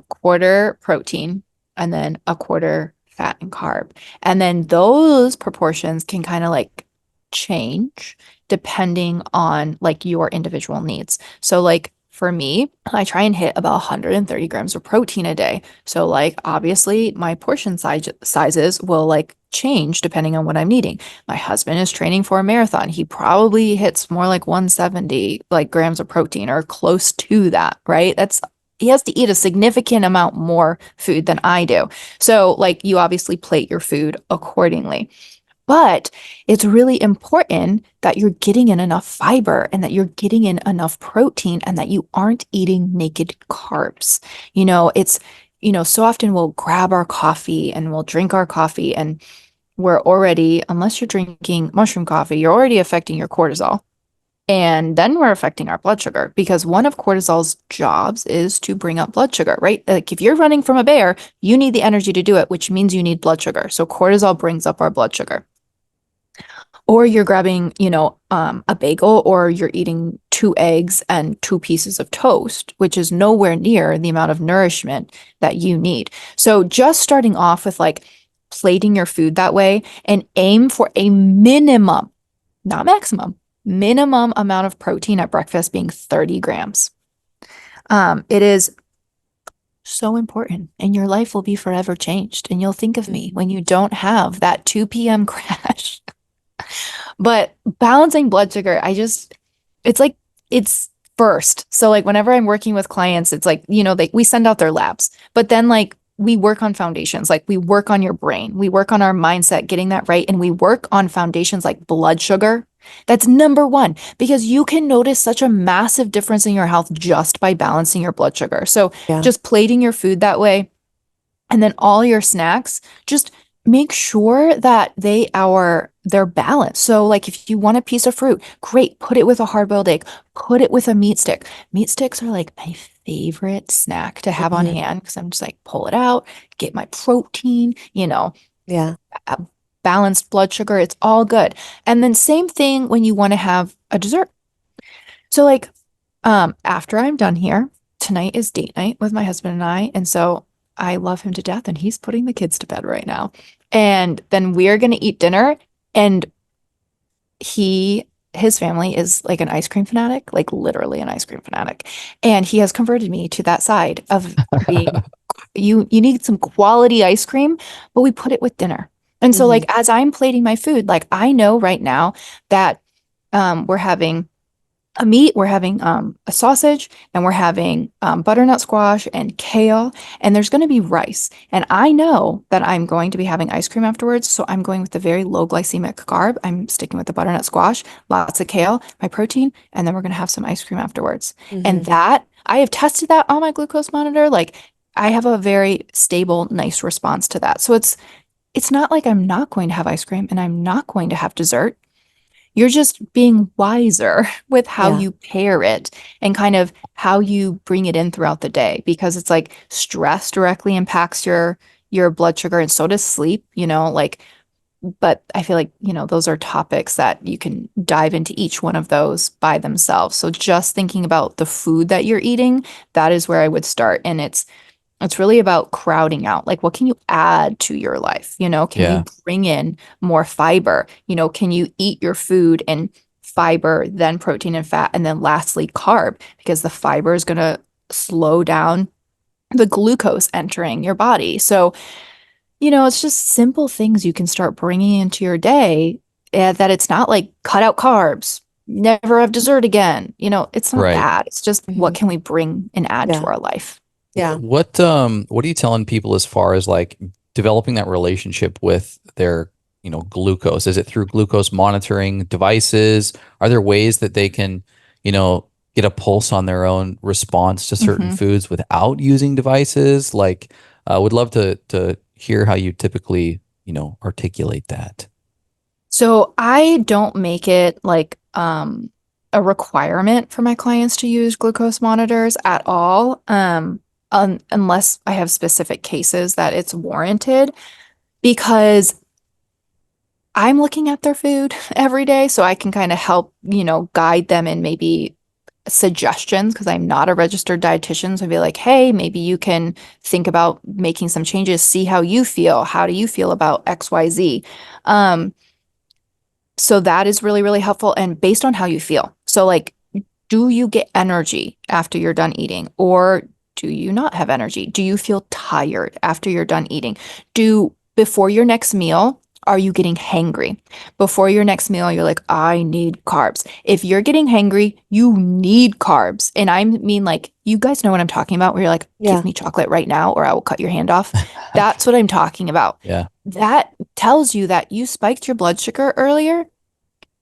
quarter protein, and then a quarter fat and carb. And then those proportions can kind of like change depending on like your individual needs. So like for me, I try and hit about 130 grams of protein a day. So like obviously my portion sizes will like change depending on what I'm needing. My husband is training for a marathon. He probably hits more like 170 like grams of protein or close to that, right? He has to eat a significant amount more food than I do. So like you obviously plate your food accordingly. But it's really important that you're getting in enough fiber and that you're getting in enough protein and that you aren't eating naked carbs. So often we'll grab our coffee and we'll drink our coffee, and we're already, unless you're drinking mushroom coffee, you're already affecting your cortisol. And then we're affecting our blood sugar, because one of cortisol's jobs is to bring up blood sugar, right? Like if you're running from a bear, you need the energy to do it, which means you need blood sugar. So cortisol brings up our blood sugar. Or you're grabbing, a bagel, or you're eating 2 eggs and 2 pieces of toast, which is nowhere near the amount of nourishment that you need. So just starting off with like plating your food that way, and aim for a minimum, not maximum, minimum amount of protein at breakfast being 30 grams. It is so important, and your life will be forever changed. And you'll think of me when you don't have that 2 p.m. crash. But balancing blood sugar, it's first. So like whenever I'm working with clients, it's like, we send out their labs, but then like we work on foundations, like we work on your brain, we work on our mindset, getting that right. And we work on foundations like blood sugar. That's number one, because you can notice such a massive difference in your health just by balancing your blood sugar. So Yeah. just plating your food that way, and then all your snacks, just make sure that they're balanced. So like if you want a piece of fruit, great, put it with a hard-boiled egg, put it with a meat stick. Meat sticks are like my favorite snack to have on Mhm. hand, because I'm just like, pull it out, get my protein, Yeah. balanced blood sugar. It's all good. And then same thing when you want to have a dessert. So like after I'm done here, tonight is date night with my husband and I, and so I love him to death and he's putting the kids to bed right now. And then we are going to eat dinner and his family is like an ice cream fanatic, like literally an ice cream fanatic. And he has converted me to that side of being you need some quality ice cream, but we put it with dinner. And so Hmm. like as I'm plating my food, like I know right now that we're having a meat, we're having a sausage, and we're having butternut squash and kale, and there's going to be rice. And I know that I'm going to be having ice cream afterwards, so I'm going with the very low glycemic carb. I'm sticking with the butternut squash, lots of kale, my protein, and then we're going to have some ice cream afterwards. Hmm. And that I have tested that on my glucose monitor. Like I have a very stable, nice response to that. So it's not like I'm not going to have ice cream and I'm not going to have dessert. You're just being wiser with how Yeah. you pair it and kind of how you bring it in throughout the day because it's like stress directly impacts your blood sugar and so does sleep, like but I feel like, those are topics that you can dive into each one of those by themselves. So just thinking about the food that you're eating, that is where I would start. And it's really about crowding out. Like, what can you add to your life? Can Yeah. you bring in more fiber? Can you eat your food and fiber, then protein and fat, and then lastly, carb, because the fiber is going to slow down the glucose entering your body. So, it's just simple things you can start bringing into your day that it's not like cut out carbs, never have dessert again. It's not Right. that. It's just what Hmm. can we bring and add to Yeah. our life? Yeah. What are you telling people as far as like developing that relationship with their, glucose? Is it through glucose monitoring devices? Are there ways that they can, you know, get a pulse on their own response to certain Mhm. foods without using devices? Like, would love to hear how you typically, articulate that. So I don't make it like a requirement for my clients to use glucose monitors at all, unless I have specific cases that it's warranted, because I'm looking at their food every day, so I can kind of help, guide them in maybe suggestions because I'm not a registered dietitian. So I'd be like, hey, maybe you can think about making some changes, see how you feel. How do you feel about XYZ? Um, So that is really, really helpful and based on how you feel. So, like, do you get energy after you're done eating, or do you not have energy? Do you feel tired after you're done eating? Before your next meal, are you getting hangry? Before your next meal, you're like, I need carbs. If you're getting hangry, you need carbs. And I mean, like, you guys know what I'm talking about, where you're like, give Yeah. me chocolate right now, or I will cut your hand off. That's what I'm talking about. Yeah. That tells you that you spiked your blood sugar earlier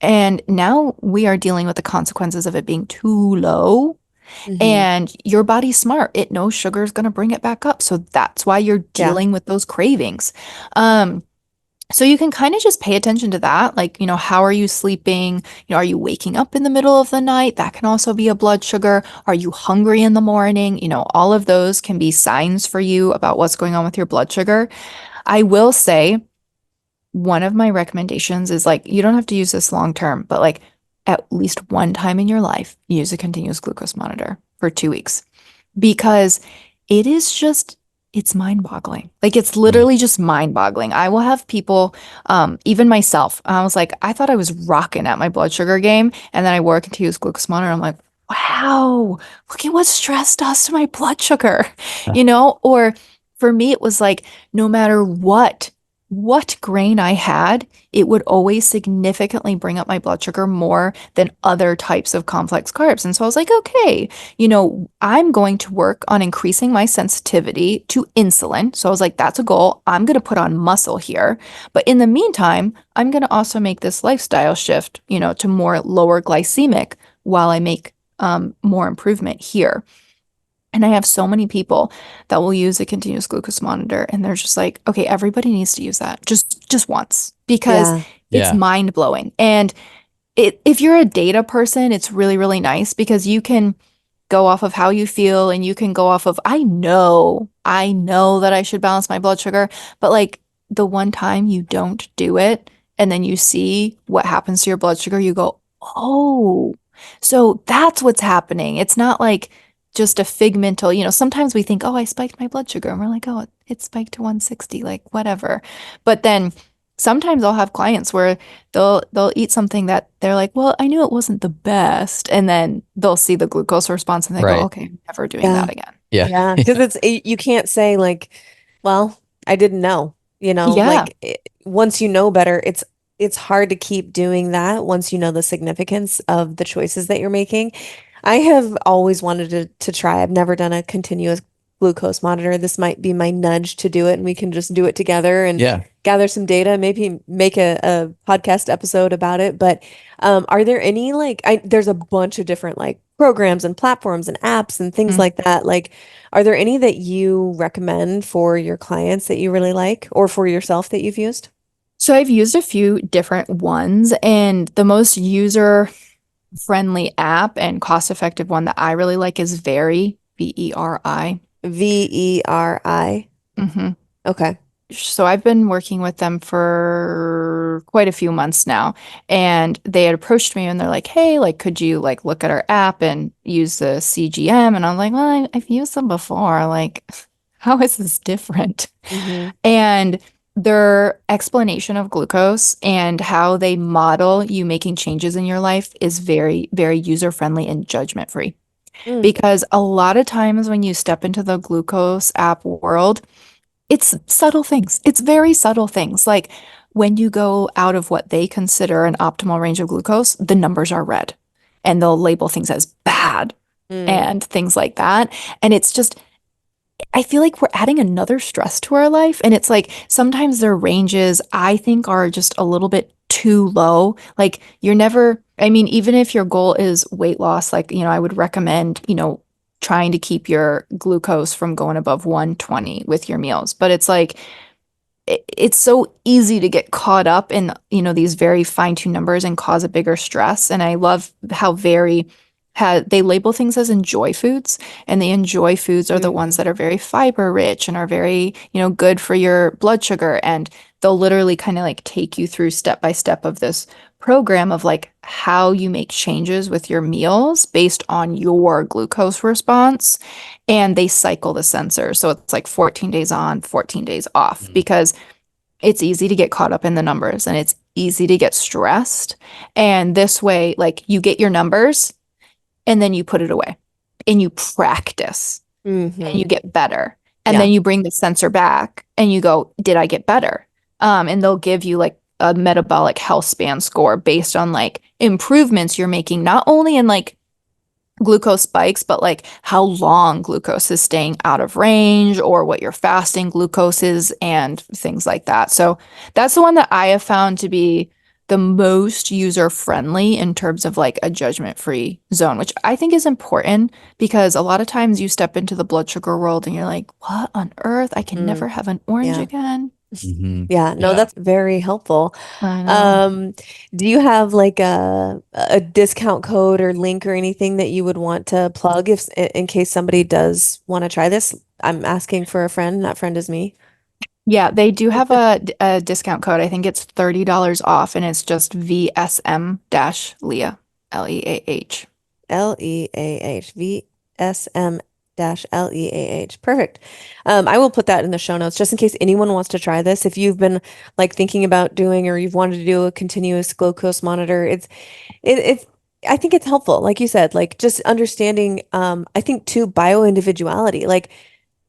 and now we are dealing with the consequences of it being too low. Hmm. And your body's smart. It knows sugar is going to bring it back up. So that's why you're Yeah. dealing with those cravings. Um, so you can kind of just pay attention to that. Like, how are you sleeping? Are you waking up in the middle of the night? That can also be a blood sugar. Are you hungry in the morning? All of those can be signs for you about what's going on with your blood sugar. I will say, one of my recommendations is like you don't have to use this long term, but like at least one time in your life, use a continuous glucose monitor for 2 weeks because it is just it's mind-boggling. Like it's Mm. literally just mind-boggling. I will have people, even myself, I was like, I thought I was rocking at my blood sugar game, and then I wore a continuous glucose monitor. I'm like, wow, look at what stress does to my blood sugar, Or for me, it was like no matter what grain I had, it would always significantly bring up my blood sugar more than other types of complex carbs. And so I was like, okay, I'm going to work on increasing my sensitivity to insulin. So I was like, that's a goal. I'm going to put on muscle here. But in the meantime, I'm going to also make this lifestyle shift, to more lower glycemic while I make more improvement here. And I have so many people that will use a continuous glucose monitor and they're just like, okay, everybody needs to use that just once because Yeah. it's Yeah. mind blowing. And if you're a data person, it's really, really nice because you can go off of how you feel and you can go off of, I know that I should balance my blood sugar, but like the one time you don't do it and then you see what happens to your blood sugar, you go, oh. So that's what's happening. It's not like just a figmental, sometimes we think, oh, I spiked my blood sugar. And we're like, oh, it spiked to 160, like whatever. But then sometimes I'll have clients where they'll eat something that they're like, well, I knew it wasn't the best. And then they'll see the glucose response and they go, Right. okay, I'm never doing Yeah. that again. Yeah. Yeah, because you can't say like, well, I didn't know, Yeah. once you know better, it's hard to keep doing that once you know the significance of the choices that you're making. I have always wanted to try. I've never done a continuous glucose monitor. This might be my nudge to do it, and we can just do it together and Yeah. gather some data, maybe make a podcast episode about it. But are there any there's a bunch of different like programs and platforms and apps and things Mhm. like that. Like, are there any that you recommend for your clients that you really like or for yourself that you've used? So I've used a few different ones, and the most user friendly app and cost effective one that I really like is Very, Veri. Veri. hmm Okay. So I've been working with them for quite a few months now, and they had approached me and they're like, hey, like, could you like look at our app and use the CGM? And I'm like, well, I've used them before. Like, how is this different? Mm-hmm. And their explanation of glucose and how they model you making changes in your life is very, very user friendly and judgment free. Mm. Because a lot of times when you step into the glucose app world, it's subtle things. It's very subtle things. Like when you go out of what they consider an optimal range of glucose, the numbers are red and they'll label things as bad Mm. and things like that. And it's just, I feel like we're adding another stress to our life. And it's like sometimes their ranges, I think, are just a little bit too low. Like you're never, I mean, even if your goal is weight loss, like, I would recommend, trying to keep your glucose from going above 120 with your meals. But it's like, it's so easy to get caught up in, these very fine-tuned numbers and cause a bigger stress. And I love how they label things as enjoy foods, and the enjoy foods are the Mm-hmm. ones that are very fiber rich and are very, good for your blood sugar. And they'll literally kind of like take you through step by step of this program of like how you make changes with your meals based on your glucose response. And they cycle the sensors. So it's like 14 days on, 14 days off, Mm. because it's easy to get caught up in the numbers and it's easy to get stressed. And this way, like you get your numbers and then you put it away and you practice and Mm-hmm. you get better. And Yeah. then you bring the sensor back and you go, did I get better? And they'll give you like a metabolic health span score based on like improvements you're making, not only in like glucose spikes, but like how long glucose is staying out of range or what your fasting glucose is and things like that. So that's the one that I have found to be the most user friendly in terms of like a judgment free zone, which I think is important because a lot of times you step into the blood sugar world and you're like, what on earth? I can Mm. never have an orange Yeah. again. Mhm. Yeah. No, Yeah. that's very helpful. I know. Um, do you have like a discount code or link or anything that you would want to plug if in case somebody does want to try this? I'm asking for a friend. That friend is me. Yeah, they do have a discount code. I think it's $30 off and it's just VSM-Leah, Leah. Leah VSM dash Leah. Perfect. I will put that in the show notes just in case anyone wants to try this. If you've been like thinking about doing or you've wanted to do a continuous glucose monitor, it's I think it's helpful. Like you said, like just understanding I think too bio-individuality. Like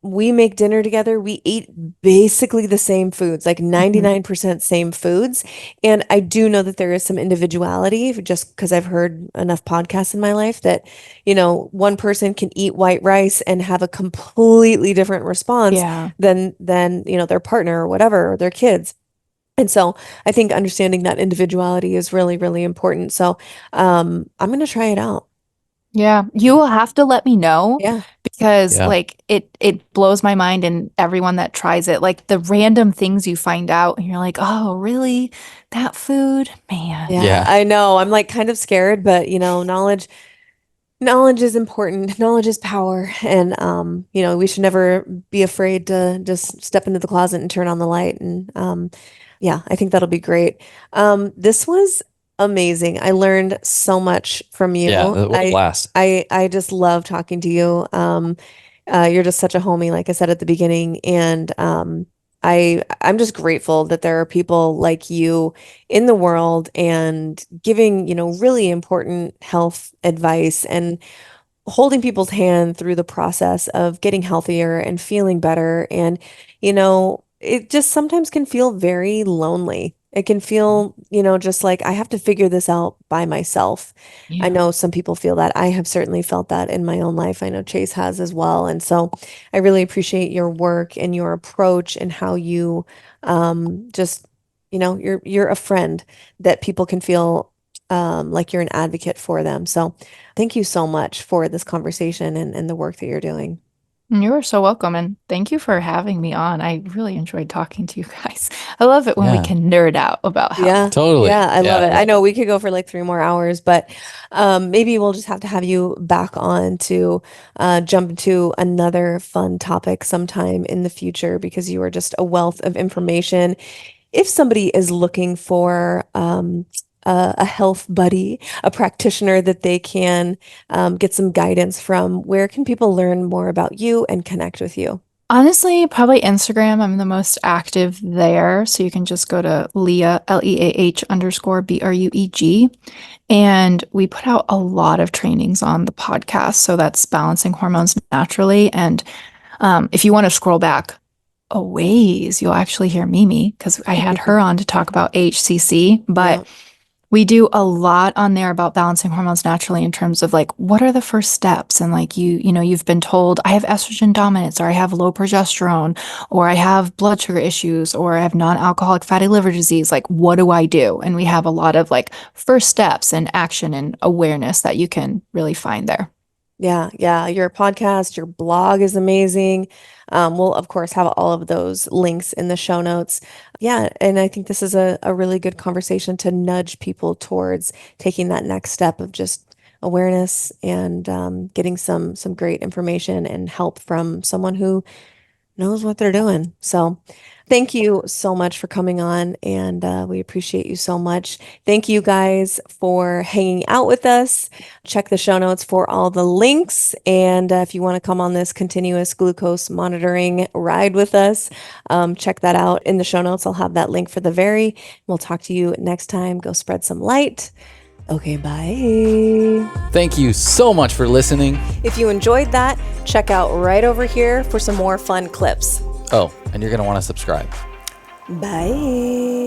we make dinner together. We eat basically the same foods, like Mhm. 99% same foods. And I do know that there is some individuality just because I've heard enough podcasts in my life that, one person can eat white rice and have a completely different response Yeah. than, their partner or whatever, or their kids. And so I think understanding that individuality is really, really important. So I'm gonna try it out. Yeah. You will have to let me know Yeah. because Yeah. like it blows my mind and everyone that tries it, like the random things you find out and you're like, "Oh, really? That food? Man." Yeah, Yeah. I know. I'm like kind of scared, but knowledge is important. Knowledge is power. And we should never be afraid to just step into the closet and turn on the light. And yeah, I think that'll be great. This was amazing. I learned so much from you. Yeah, what a blast. I just love talking to you. You're just such a homie, like I said at the beginning, and I'm just grateful that there are people like you in the world and giving, really important health advice and holding people's hand through the process of getting healthier and feeling better. And, it just sometimes can feel very lonely. It can feel, just like I have to figure this out by myself. I Yeah. know some people feel that. I have certainly felt that in my own life. I know Chase has as well. And so I really appreciate your work and your approach and how you just, you're a friend that people can feel like you're an advocate for them. So thank you so much for this conversation and the work that you're doing. You are so welcome. And thank you for having me on. I really enjoyed talking to you guys. I love it when we Yeah, can nerd out about Yeah. health. totally. Yeah, I love Yeah. it. I know we could go for like 3 more hours, but maybe we'll just have to have you back on to jump into another fun topic sometime in the future because you are just a wealth of information. If somebody is looking for a health buddy, a practitioner that they can get some guidance from, where can people learn more about you and connect with you? Honestly, probably Instagram. I'm the most active there. So you can just go to Leah, Leah_Bruegg. And we put out a lot of trainings on the podcast. So that's balancing hormones naturally. And if you want to scroll back a ways, you'll actually hear Mimi because I had her on to talk about HCC. But Yeah. we do a lot on there about balancing hormones naturally in terms of like what are the first steps and like you've been told I have estrogen dominance or I have low progesterone or I have blood sugar issues or I have non-alcoholic fatty liver disease, like what do I do? And we have a lot of like first steps and action and awareness that you can really find there. Yeah, yeah. Your podcast, your blog is amazing. We'll, of course, have all of those links in the show notes. Yeah, and I think this is a really good conversation to nudge people towards taking that next step of just awareness and getting some great information and help from someone who knows what they're doing. So thank you so much for coming on, and we appreciate you so much. Thank you guys for hanging out with us. Check the show notes for all the links. And if you want to come on this continuous glucose monitoring ride with us, check that out in the show notes. I'll have that link for the very. We'll talk to you next time. Go spread some light. Okay, bye. Thank you so much for listening. If you enjoyed that, check out right over here for some more fun clips. Oh, and you're going to want to subscribe. Bye.